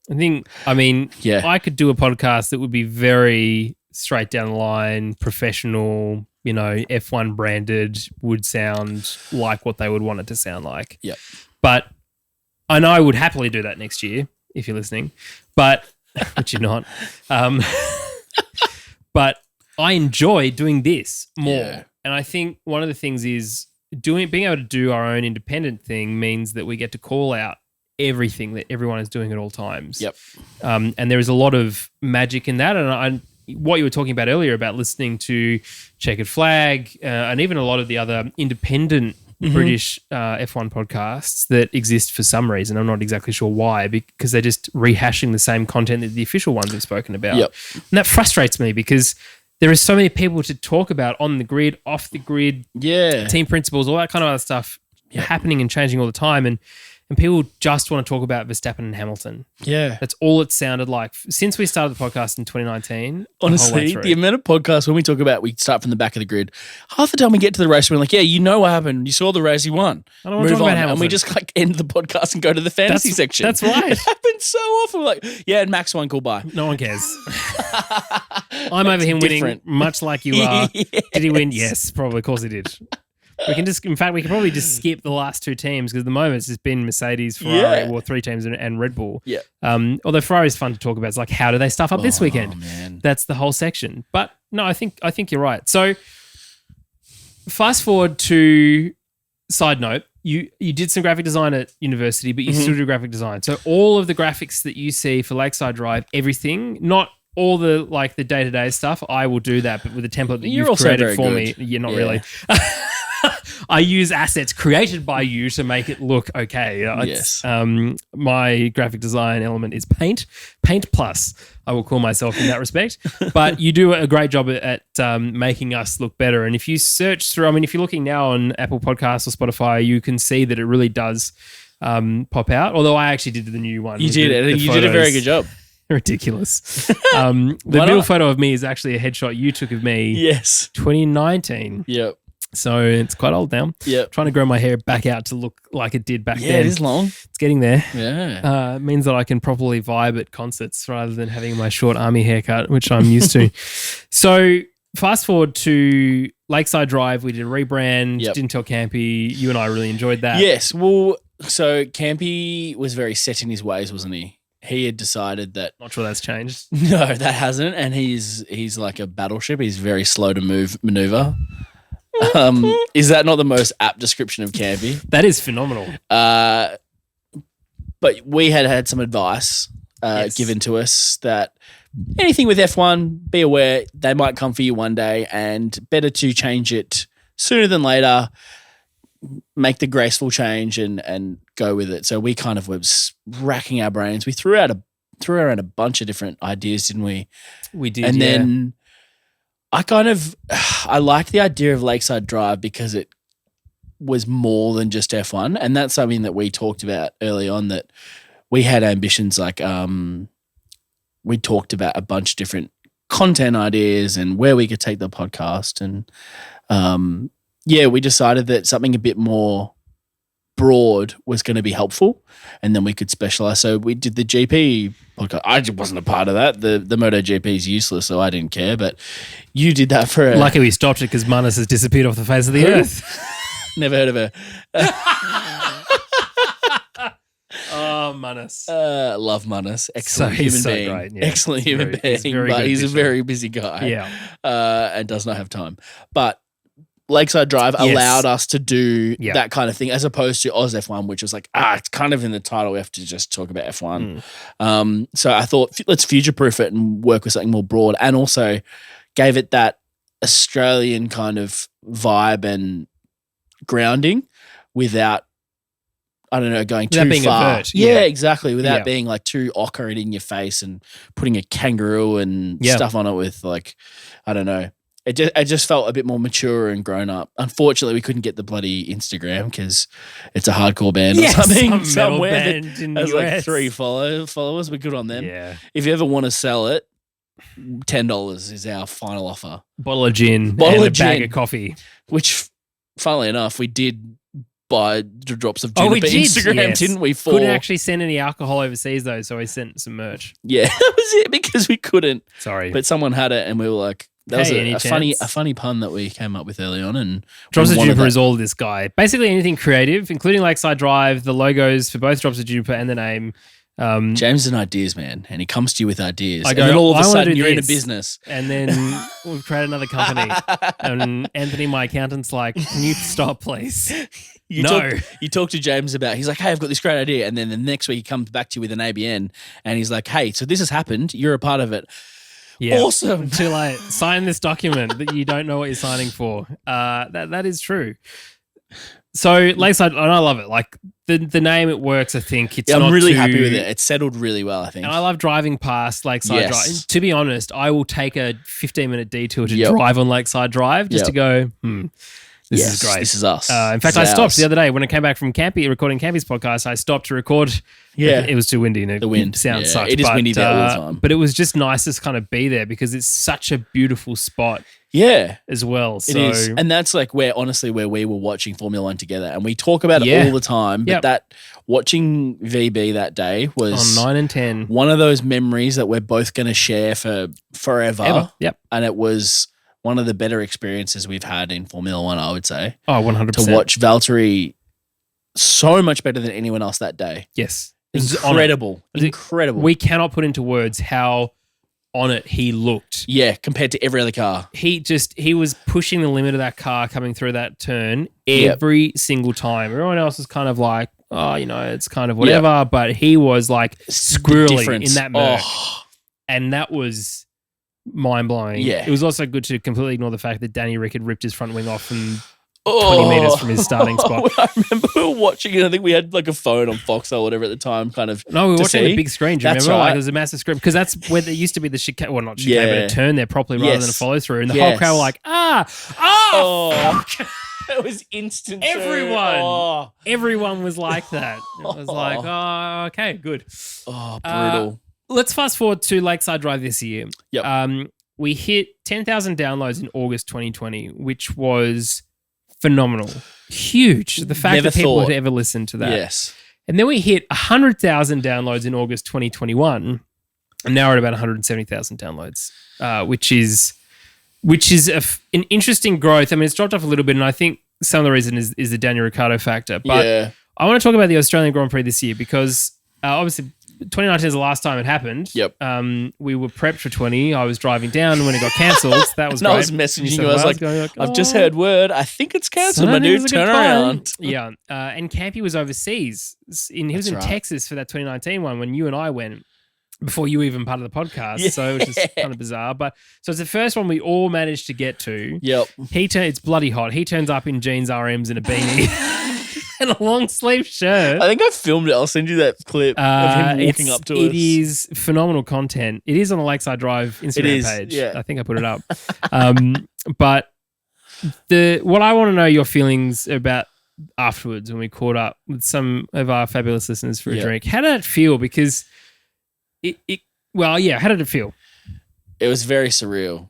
Yeah. I could do a podcast that would be very straight down the line, professional, F1 branded, would sound like what they would want it to sound like. Yep. But I know I would happily do that next year if you're listening, but which you're not. But I enjoy doing this more. Yeah. And I think one of the things is being able to do our own independent thing means that we get to call out everything that everyone is doing at all times. Yep. And there is a lot of magic in that. And what you were talking about earlier about listening to Checkered Flag and even a lot of the other independent British F1 podcasts that exist for some reason. I'm not exactly sure why, because they're just rehashing the same content that the official ones have spoken about. Yep. And that frustrates me because there is so many people to talk about on the grid, off the grid, team principles, all that kind of other stuff happening and changing all the time. And people just want to talk about Verstappen and Hamilton. Yeah. That's all it sounded like. Since we started the podcast in 2019. Honestly, the amount of podcasts when we talk about, we start from the back of the grid. Half the time we get to the race, we're like, yeah, you know what happened. You saw the race, he won. I don't want to talk about Hamilton. And we just end the podcast and go to the fantasy section. That's right. It happens so often. We're like, yeah, and Max won, cool, bye. No one cares. I'm over him winning, much like you are. Yes. Did he win? Yes, probably. Of course he did. We can probably just skip the last two teams because at the moment it's just been Mercedes, Ferrari, well, three teams and Red Bull. Yeah. Although Ferrari's fun to talk about. It's like, how do they stuff up this weekend? Man. That's the whole section. But no, I think you're right. So fast forward to side note, you did some graphic design at university, but you still do graphic design. So all of the graphics that you see for Lakeside Drive, everything, not all the the day-to-day stuff, I will do that, but with a template that you've created for me. Yeah, not really. I use assets created by you to make it look okay. Yes. My graphic design element is Paint Plus, I will call myself in that respect. But you do a great job at making us look better. And if you search through, if you're looking now on Apple Podcasts or Spotify, you can see that it really does pop out. Although I actually did the new one. You did it. You did a very good job. Ridiculous. The middle photo of me is actually a headshot you took of me. Yes. 2019. Yep. So it's quite old now. Yep. Trying to grow my hair back out to look like it did back then. Yeah, it is long. It's getting there. Yeah. It means that I can properly vibe at concerts rather than having my short army haircut, which I'm used to. So fast forward to Lakeside Drive. We did a rebrand. Didn't tell Campy. You and I really enjoyed that. Yes. Well, so Campy was very set in his ways, wasn't he? He had decided that... Not sure that's changed. No, that hasn't. And he's like a battleship. He's very slow to maneuver. Is that not the most apt description of Campy? That is phenomenal. But we had some advice given to us that anything with F1, be aware they might come for you one day and better to change it sooner than later, make the graceful change and go with it. So we kind of was racking our brains. We threw around a bunch of different ideas, didn't we? We did, and then I liked the idea of Lakeside Drive because it was more than just F1. And that's something that we talked about early on, that we had ambitions like we talked about a bunch of different content ideas and where we could take the podcast. And we decided that something a bit more broad was going to be helpful, and then we could specialize. So we did the GP podcast. I just wasn't a part of that. The MotoGP is useless, so I didn't care. But you did that for lucky we stopped it because Manus has disappeared off the face of the earth. Never heard of her. Oh, Manus. Love Manus. Excellent human being. Great, yeah. Excellent human being, but he's a very busy guy. Yeah. And does not have time. But Lakeside Drive allowed us to do that kind of thing, as opposed to Oz F1, which was like, it's kind of in the title. We have to just talk about F1. So I thought, let's future-proof it and work with something more broad, and also gave it that Australian kind of vibe and grounding without, I don't know, going too far. Yeah, exactly. Without being like too ochre in your face and putting a kangaroo and stuff on it with, like, I don't know, It just felt a bit more mature and grown up. Unfortunately, we couldn't get the bloody Instagram because it's a hardcore band or something somewhere band that has like 3 followers. We're good on them. Yeah. If you ever want to sell it, $10 is our final offer. Bottle of gin and a bag of coffee. Which, funnily enough, we did buy drops of gin we did, Instagram, didn't we? Couldn't actually send any alcohol overseas though, so we sent some merch. Yeah, that was it because we couldn't. Sorry. But someone had it and we were like, that was a funny pun that we came up with early on. And Drops of Juniper is all this guy. Basically anything creative, including Lakeside Drive, the logos for both Drops of Juniper and the name. James is an ideas man, and he comes to you with ideas. I go, and then all of a sudden you're this. in a business. And then we've created another company. And Anthony, my accountant's like, can you stop, please? You talk to James about, he's like, hey, I've got this great idea. And then the next week he comes back to you with an ABN and he's like, hey, so this has happened. You're a part of it. Yeah. Awesome. To like sign this document that you don't know what you're signing for. That is true. So Lakeside, and I love it. Like the name, it works. I think it's. I'm really happy with it. It's settled really well. I think. And I love driving past Lakeside Drive. And to be honest, I will take a 15-minute detour to drive on Lakeside Drive just to go. This is great. This is us. In fact, I stopped the other day when I came back from recording Campy's podcast. I stopped to record. Yeah, it was too windy and the wind sound sucked. It is windy there all the time. But it was just nice to kind of be there because it's such a beautiful spot. Yeah, as well. It is, and that's like where we were watching Formula One together, and we talk about it all the time. But that watching VB that day was on 9 and 10, one of those memories that we're both going to share for forever. Yep, and it was one of the better experiences we've had in Formula One, I would say. Oh, 100%. To watch Valtteri so much better than anyone else that day. Yes. Incredible. Incredible. We cannot put into words how on it he looked. Yeah, compared to every other car. He was pushing the limit of that car coming through that turn every single time. Everyone else was kind of like, oh, it's kind of whatever. But he was like squirrely in that Merc. And that was mind-blowing. Yeah. It was also good to completely ignore the fact that Danny Rick had ripped his front wing off from 20 meters from his starting spot. I remember we were watching it. I think we had like a phone on Fox or whatever at the time, kind of. No, we were watching the big screen. Do you remember? Right. Like, it was a massive screen because that's where there used to be the chicane, well, not chicane, but a turn there properly rather than a follow through. And the whole crowd were like, fuck. It was instant. Everyone was like that. It was like, oh, okay, good. Oh, brutal. Let's fast forward to Lakeside Drive this year. Yep. We hit 10,000 downloads in August 2020, which was phenomenal. Huge. The fact that people had ever listened to that. Yes. And then we hit 100,000 downloads in August 2021, and now we're at about 170,000 downloads, which is an interesting growth. I mean, it's dropped off a little bit, and I think some of the reason is the Daniel Ricciardo factor. But I want to talk about the Australian Grand Prix this year because obviously 2019 is the last time it happened. Yep. We were prepped for 20. I was driving down when it got cancelled. That was great. I was messaging you. I was like, I've just heard word. I think it's cancelled, my dude. Turn around. Yeah. And Campy was overseas. He was in Texas for that 2019 one when you and I went before you were even part of the podcast. Yeah. So which is kind of bizarre. But so it's the first one we all managed to get to. Yep. It's bloody hot. He turns up in jeans, RMs, and a beanie. And a long sleeve shirt. I think I filmed it. I'll send you that clip of him walking up to us. It is phenomenal content. It is on the Lakeside Drive Instagram page. Yeah. I think I put it up. But what I want to know your feelings about afterwards when we caught up with some of our fabulous listeners for a drink. How did it feel? Because how did it feel? It was very surreal.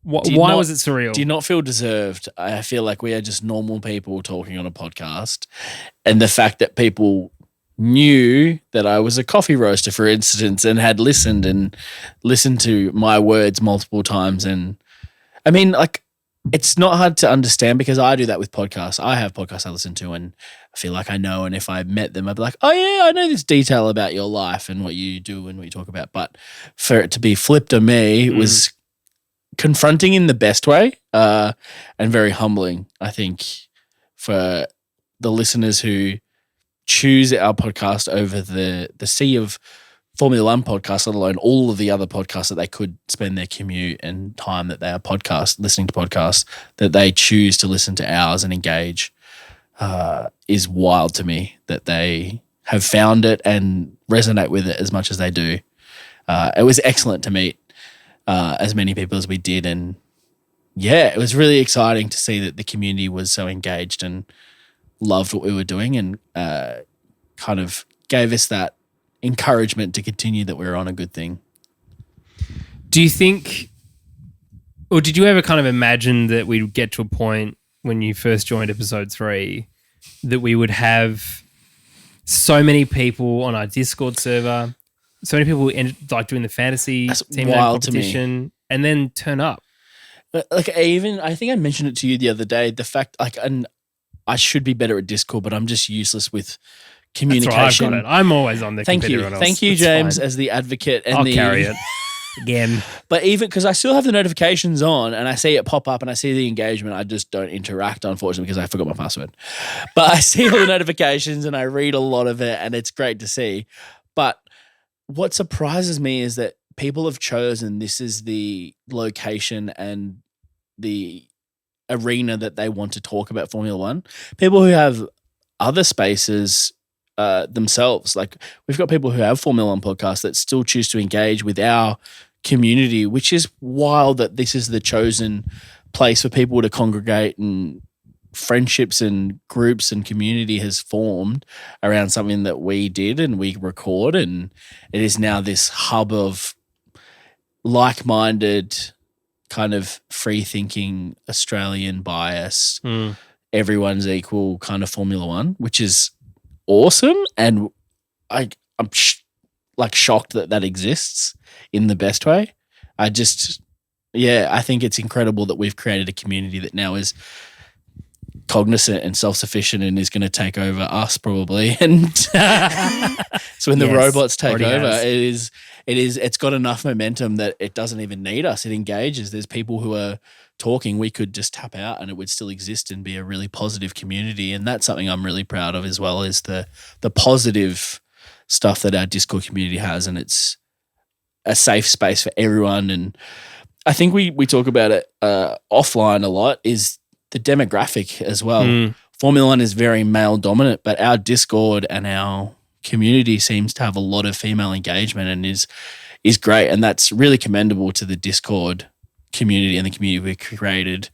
Why was it surreal? Do you not feel deserved? I feel like we are just normal people talking on a podcast. And the fact that people knew that I was a coffee roaster, for instance, and had listened to my words multiple times. And I mean, like, it's not hard to understand because I do that with podcasts. I have podcasts I listen to and I feel like I know. And if I met them, I'd be like, oh yeah, I know this detail about your life and what you do and what you talk about. But for it to be flipped on me was confronting in the best way and very humbling, I think, for the listeners who choose our podcast over the sea of Formula One podcasts, let alone all of the other podcasts that they could spend their commute and time that they are listening to podcasts, that they choose to listen to ours and engage is wild to me that they have found it and resonate with it as much as they do. It was excellent to meet as many people as we did, and it was really exciting to see that the community was so engaged and loved what we were doing, and kind of gave us that encouragement to continue that we were on a good thing. Do you think, or did you ever kind of imagine that we'd get to a point when you first joined episode 3 that we would have so many people on our Discord server, so many people like doing the fantasy team competition, and then turn up? Like, I think I mentioned it to you the other day, the fact, like, and I should be better at Discord, but I'm just useless with communication. That's right, I've got it. I'm always on there. Thank you, James, as the advocate. And I'll carry it again. But even because I still have the notifications on and I see it pop up and I see the engagement, I just don't interact, unfortunately, because I forgot my password. But I see all the notifications and I read a lot of it, and it's great to see. But what surprises me is that people have chosen this is the location and the arena that they want to talk about Formula One. People who have other spaces themselves, like we've got people who have Formula One podcasts that still choose to engage with our community, which is wild that this is the chosen place for people to congregate, and friendships and groups and community has formed around something that we did and we record, and it is now this hub of like-minded, kind of free-thinking, Australian bias, everyone's equal kind of Formula One, which is awesome. And I'm shocked that exists in the best way. I think it's incredible that we've created a community that now is cognizant and self-sufficient and is going to take over us probably. And so when the robots take over, it's got enough momentum that it doesn't even need us. It engages. There's people who are talking. We could just tap out and it would still exist and be a really positive community. And that's something I'm really proud of, as well as the positive stuff that our Discord community has. And it's a safe space for everyone. And I think we talk about it offline a lot, is the demographic as well. Formula One is very male dominant, but our Discord and our community seems to have a lot of female engagement and is great. And that's really commendable to the Discord community and the community we created.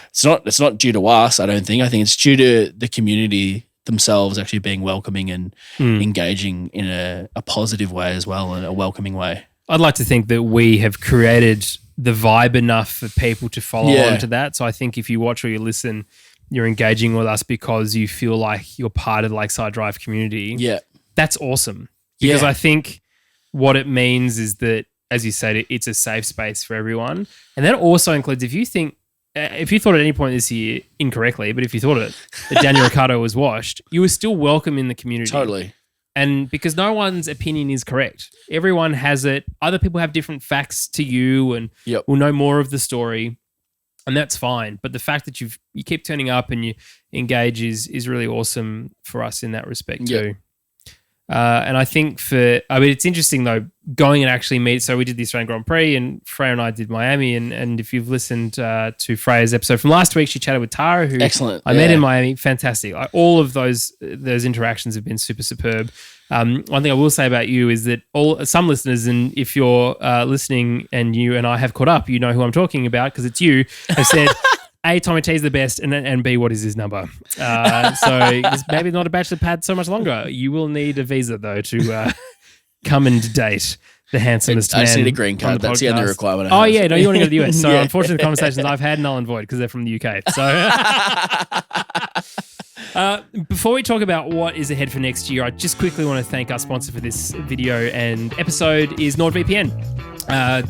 It's not due to us, I don't think. I think it's due to the community themselves actually being welcoming and engaging in a positive way as well, in a welcoming way. I'd like to think that we have created the vibe enough for people to follow on to that. So I think if you watch or you listen, you're engaging with us because you feel like you're part of the Lakeside Drive community. Yeah. That's awesome. Because I think what it means is that, as you said, it's a safe space for everyone. And that also includes if you thought at any point this year incorrectly, but if you thought that Daniel Ricciardo was washed, you were still welcome in the community. Totally. And because no one's opinion is correct. Everyone has it. Other people have different facts to you and will know more of the story. And that's fine. But the fact that you keep turning up and you engage is really awesome for us in that respect too. And I think it's interesting though, going and actually meet. So we did the Australian Grand Prix and Freya and I did Miami. And if you've listened to Freya's episode from last week, she chatted with Tara, who excellent. I met in Miami. Fantastic. Like, all of those interactions have been super superb. One thing I will say about you is that some listeners, and if you're listening and you and I have caught up, you know who I'm talking about because it's you, have said, A, Tommy T's the best, and B, what is his number? So it's maybe not a bachelor pad so much longer. You will need a visa, though, to come and date the handsomest man. I just need a green card. That's the only requirement I have. Oh, yeah. No, you want to go to the US. So unfortunately, the conversations I've had, null and void, because they're from the UK. So before we talk about what is ahead for next year, I just quickly want to thank our sponsor for this video and episode is NordVPN.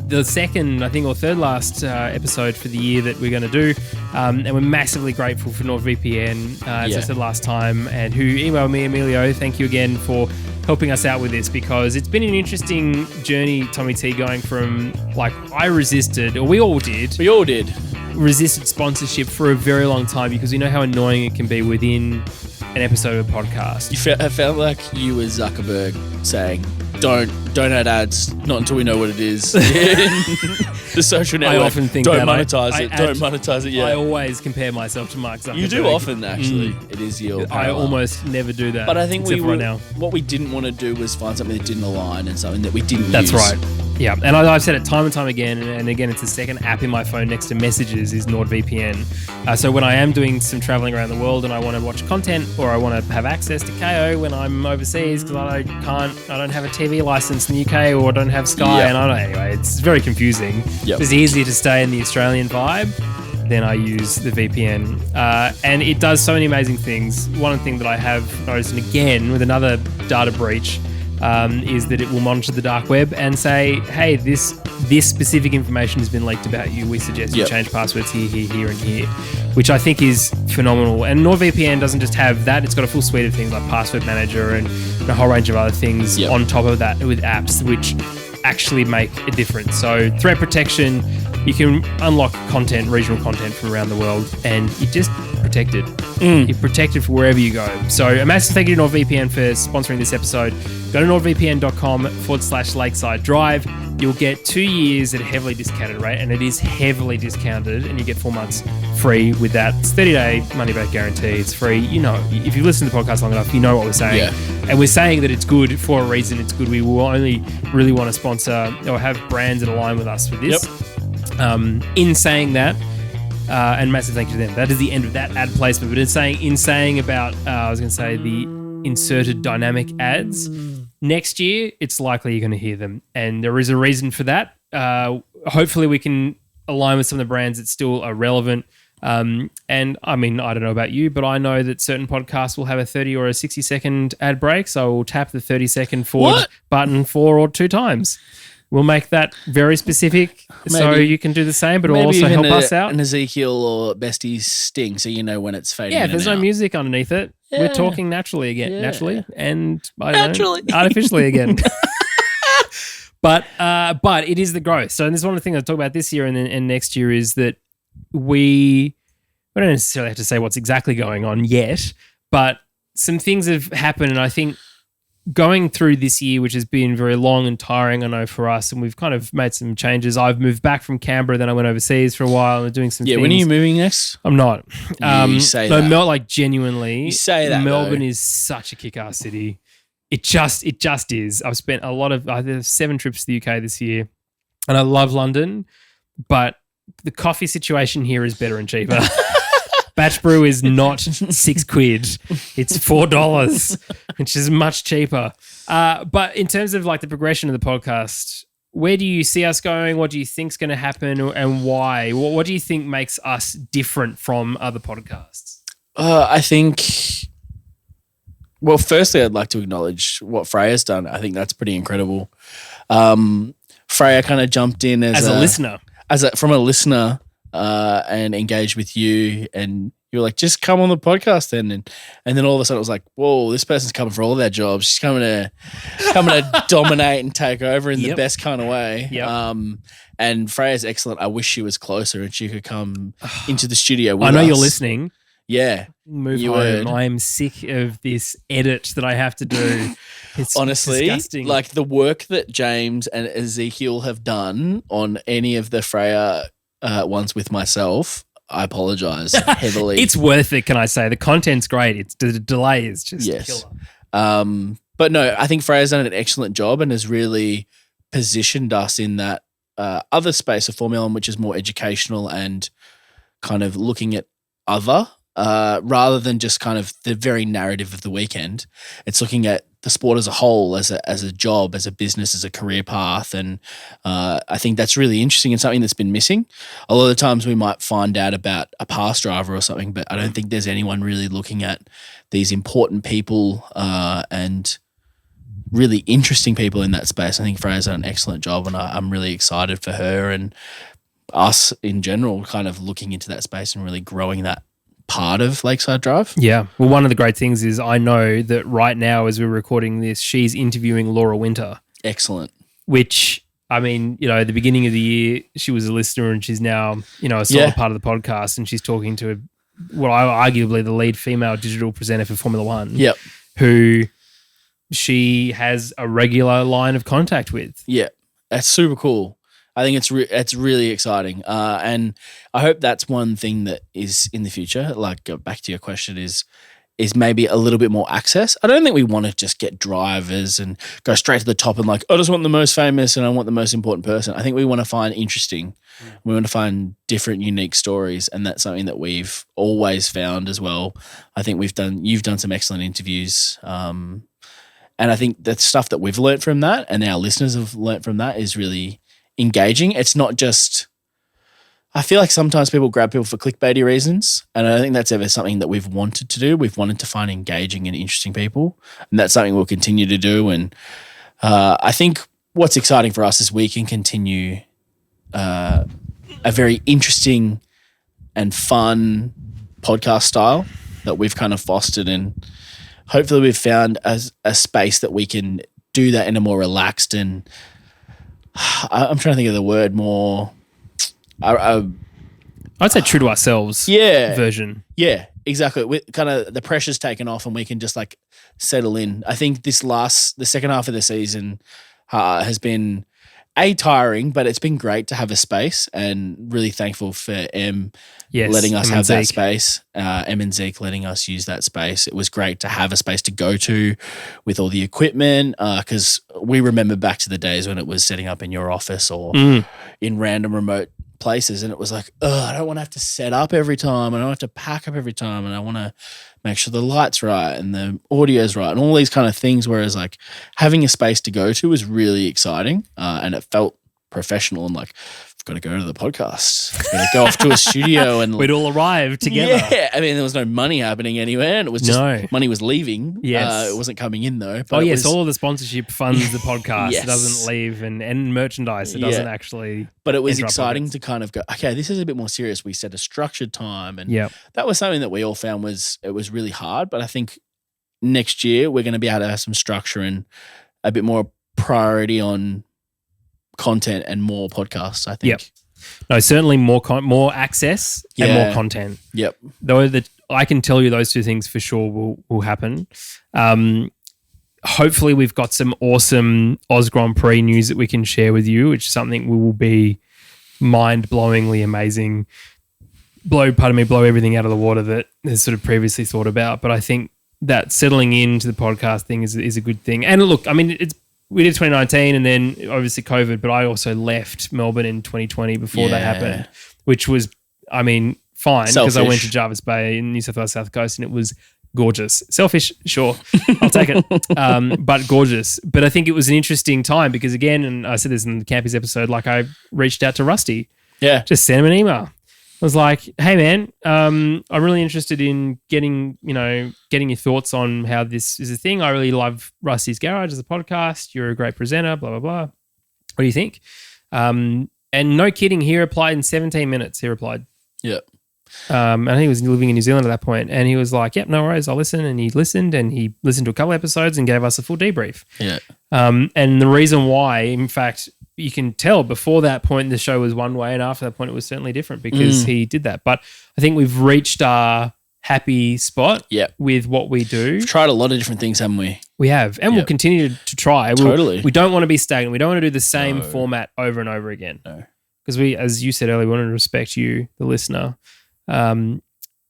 The second, I think, or third last episode for the year that we're going to do. And we're massively grateful for NordVPN, as I said last time, and who emailed me, Emilio. Thank you again for helping us out with this, because it's been an interesting journey, Tommy T, going from, like, I resisted, or we all did, resisted sponsorship for a very long time because we know how annoying it can be within an episode of a podcast. I felt like you were Zuckerberg saying, don't add ads, not until we know what it is. The social network. I often think don't monetize it yet. I always compare myself to Mark Zuckerberg. You do often, actually. It is your parallel. I almost never do that. But I think right now. what we didn't want to do was find something that didn't align and something that we didn't use. That's right. Yeah, and I've said it time and time again, and again, it's the second app in my phone next to messages is NordVPN. So when I am doing some traveling around the world and I want to watch content or I want to have access to KO when I'm overseas because I don't have a TV license in the UK or I don't have Sky, and I don't, anyway, it's very confusing. It's easier to stay in the Australian vibe. Then I use the VPN. And it does so many amazing things. One thing that I have noticed, and again, with another data breach, is that it will monitor the dark web and say, hey, this specific information has been leaked about you. We suggest you change passwords here, and here, which I think is phenomenal. And NordVPN doesn't just have that. It's got a full suite of things like password manager and a whole range of other things on top of that with apps, which actually make a difference. So threat protection, you can unlock content, regional content from around the world, and you're just protected. You're protected for wherever you go. So a massive thank you to NordVPN for sponsoring this episode. Go to nordvpn.com/Lakeside Drive. You'll get 2 years at a heavily discounted rate, and it is heavily discounted, and you get 4 months free with that. It's 30-day money-back guarantee. It's free. You know, if you've listened to the podcast long enough, you know what we're saying. Yeah. And we're saying that it's good for a reason. It's good. We will only really want to sponsor or have brands that align with us for this. In saying that, and massive thank you to them. That is the end of that ad placement. But in saying about, I was going to say the inserted dynamic ads. Next year, it's likely you're going to hear them. And there is a reason for that. Hopefully we can align with some of the brands that still are relevant. And I mean, I don't know about you, but I know that certain podcasts will have a 30 or a 60-second ad break. So we'll tap the 30-second forward button 4 or 2 times. We'll make that very specific so you can do the same, but also help us out. An Ezekiel or Bestie's sting, so you know when it's fading. Yeah, if there's no music underneath it, we're talking naturally again. Yeah. Naturally. And artificially again. But it is the growth. So this is one of the things I talk about this year and next year is that we don't necessarily have to say what's exactly going on yet, but some things have happened, and I think going through this year, which has been very long and tiring, I know, for us, and we've kind of made some changes. I've moved back from Canberra, then I went overseas for a while and doing some things. Yeah, when are you moving next? I'm not. You say that. No, like genuinely. You say that, Melbourne is such a kick-ass city. It just is. I've spent I have 7 trips to the UK this year, and I love London, but the coffee situation here is better and cheaper. Batch brew is not £6. It's $4, which is much cheaper. But in terms of like the progression of the podcast, where do you see us going? What do you think's going to happen, and why? What do you think makes us different from other podcasts? I think, well, firstly, I'd like to acknowledge what Freya's done. I think that's pretty incredible. Freya kind of jumped in as a listener, from a listener. And engage with you, and you were like, just come on the podcast then, and then all of a sudden it was like, whoa, this person's coming for all of their jobs. She's coming to dominate and take over in the best kind of way. And Freya's excellent. I wish she was closer and she could come into the studio with us. I know you're listening. Yeah. Move home. I am sick of this edit that I have to do. It's honestly disgusting. Like the work that James and Ezekiel have done on any of the Freya ones with myself, I apologize heavily. It's worth it, can I say? The content's great. It's the delay is just killer. But no, I think Freya's done an excellent job and has really positioned us in that other space of Formula One, which is more educational and kind of looking at other rather than just kind of the very narrative of the weekend. It's looking at the sport as a whole, as a job, as a business, as a career path. And I think that's really interesting and something that's been missing. A lot of the times we might find out about a past driver or something, but I don't think there's anyone really looking at these important people and really interesting people in that space. I think Freya's done an excellent job, and I'm really excited for her and us in general kind of looking into that space and really growing that part of Lakeside Drive. Yeah. Well, one of the great things is I know that right now as we're recording this, she's interviewing Laura Winter. Excellent. Which, I mean, you know, at the beginning of the year, she was a listener and she's now, you know, a solid part of the podcast, and she's talking to arguably the lead female digital presenter for Formula One. Yep. Who she has a regular line of contact with. Yeah. That's super cool. I think it's really exciting, and I hope that's one thing that is in the future. Like back to your question, is is maybe a little bit more access. I don't think we want to just get drivers and go straight to the top and like, I just want the most famous and I want the most important person. I think we want to find interesting. We want to find different, unique stories, and that's something that we've always found as well. I think you've done some excellent interviews, and I think the stuff that we've learnt from that and our listeners have learnt from that is really engaging. It's not just. I feel like sometimes people grab people for clickbaity reasons, and I don't think that's ever something that we've wanted to do. We've wanted to find engaging and interesting people, and that's something we'll continue to do. And I think what's exciting for us is we can continue a very interesting and fun podcast style that we've kind of fostered, and hopefully we've found a space that we can do that in a more relaxed and I'm trying to think of the word more. I'd say true to ourselves version. Yeah, exactly. Kind of the pressure's taken off and we can just like settle in. I think the second half of the season has been tiring, but it's been great to have a space, and really thankful for letting us have that space. Em and Zeke letting us use that space. It was great to have a space to go to with all the equipment, because we remember back to the days when it was setting up in your office or in random remote places, and it was like, I don't want to have to set up every time, and I don't have to pack up every time, and I want to make sure the light's right and the audio's right and all these kind of things, whereas like having a space to go to was really exciting, and it felt professional and like, I've got to go to the podcast. I've got to go off to a studio and we'd all arrive together. Yeah. I mean, there was no money happening anywhere, and it was just money was leaving. Yes. It wasn't coming in though. But all of the sponsorship funds the podcast. Yes. It doesn't leave, and merchandise. It doesn't actually. But it was exciting to kind of go, okay, this is a bit more serious. We set a structured time, and that was something that we all found was really hard. But I think next year we're going to be able to have some structure and a bit more priority on content and more podcasts, I think. Yep. No, certainly more access and more content. Yep. Though that I can tell you those two things for sure will happen. Hopefully we've got some awesome Oz Grand Prix news that we can share with you, which is something will be mind-blowingly amazing. Blow everything out of the water that has sort of previously thought about. But I think that settling into the podcast thing is a good thing. And look, I mean, we did 2019 and then obviously COVID, but I also left Melbourne in 2020 before that happened, which was, I mean, fine because I went to Jarvis Bay in New South Wales South Coast and it was gorgeous. Selfish, sure, I'll take it, but gorgeous. But I think it was an interesting time because again, and I said this in the Campies episode, like I reached out to Rusty. Yeah. Just sent him an email. I was like, hey man, I'm really interested in getting your thoughts on how this is a thing. I really love Rusty's Garage as a podcast. You're a great presenter, blah, blah, blah. What do you think? And no kidding, he replied in 17 minutes. He replied. Yeah. And he was living in New Zealand at that point. And he was like, yep, no worries, I'll listen. And he listened to a couple episodes and gave us a full debrief. Yeah. And the reason why, in fact, you can tell before that point the show was one way and after that point it was certainly different because he did that. But I think we've reached our happy spot with what we do. We've tried a lot of different things, haven't we? We have. And we'll continue to try. Totally. We don't want to be stagnant. We don't want to do the same format over and over again. No. Because we, as you said earlier, we want to respect you, the listener,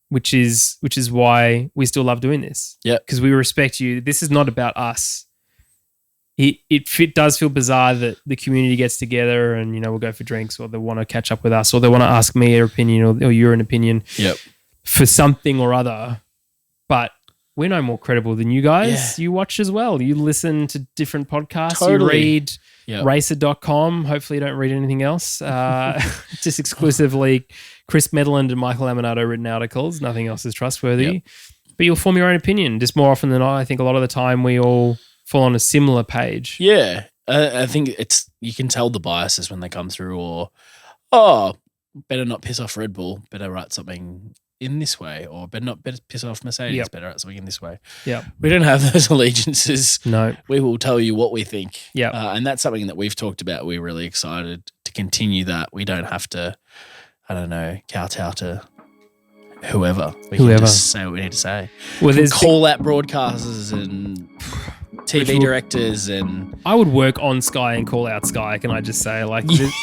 which is why we still love doing this. Yeah. Because we respect you. This is not about us. It does feel bizarre that the community gets together and, we'll go for drinks or they want to catch up with us or they want to ask me your opinion or your opinion for something or other. But we're no more credible than you guys. Yeah. You watch as well. You listen to different podcasts. Totally. You read racer.com. Hopefully you don't read anything else. Just exclusively Chris Medland and Michael Aminato written articles. Nothing else is trustworthy. Yep. But you'll form your own opinion. Just more often than not, I think a lot of the time we all fall on a similar page. Yeah. I think you can tell the biases when they come through or, better not piss off Red Bull, better write something in this way or better piss off Mercedes, better write something in this way. Yeah. We don't have those allegiances. No. We will tell you what we think. Yeah. And that's something that we've talked about. We're really excited to continue that. We don't have to, kowtow to whoever. We can just say what we need to say. Well, there's call out broadcasters and TV directors and... I would work on Sky and call out Sky, can I just say?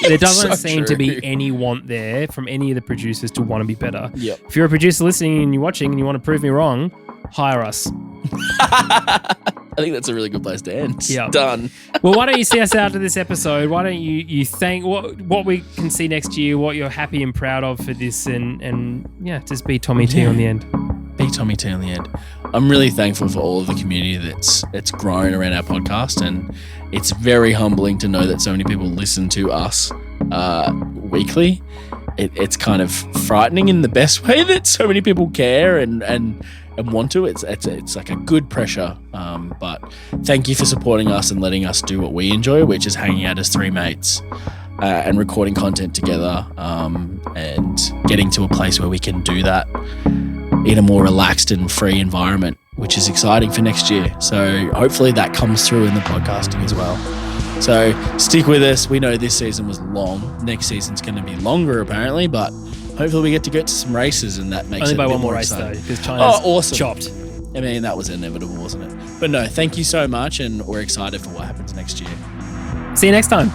There doesn't seem to be any want there from any of the producers to want to be better. Yep. If you're a producer listening and you're watching and you want to prove me wrong, Yeah. Hire us. I think that's a really good place to end. Yeah. Done. Well, why don't you see us out to this episode? Why don't you thank what we can see next year, what you're happy and proud of for this, and yeah, just be Tommy T on the end. Be Tommy T on the end. I'm really thankful for all of the community that's grown around our podcast, and it's very humbling to know that so many people listen to us weekly. It's kind of frightening in the best way that so many people care and want to. It's like a good pressure. But thank you for supporting us and letting us do what we enjoy, which is hanging out as three mates and recording content together and getting to a place where we can do that in a more relaxed and free environment, which is exciting for next year. So hopefully that comes through in the podcasting as well. So stick with us. We know this season was long. Next season's going to be longer apparently, but hopefully we get to some races, and that makes only it by a bit one more more race exciting. though, because China's awesome. chopped. I mean, that was inevitable, wasn't it? But no, thank you so much, and we're excited for what happens next year. See you next time.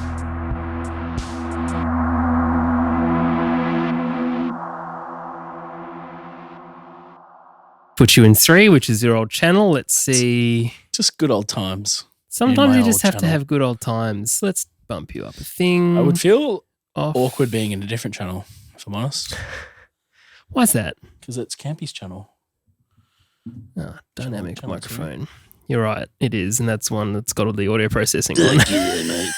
Put you in 3, which is your old channel. Let's see. Just good old times. Sometimes you just have to channel. have good old times. Let's bump you up a thing. I would feel off. awkward being in a different channel, if I'm honest. Why's that? Because it's Campy's channel. Dynamic Channel microphone. You're right. It is. And that's one that's got all the audio processing on. Thank you, mate.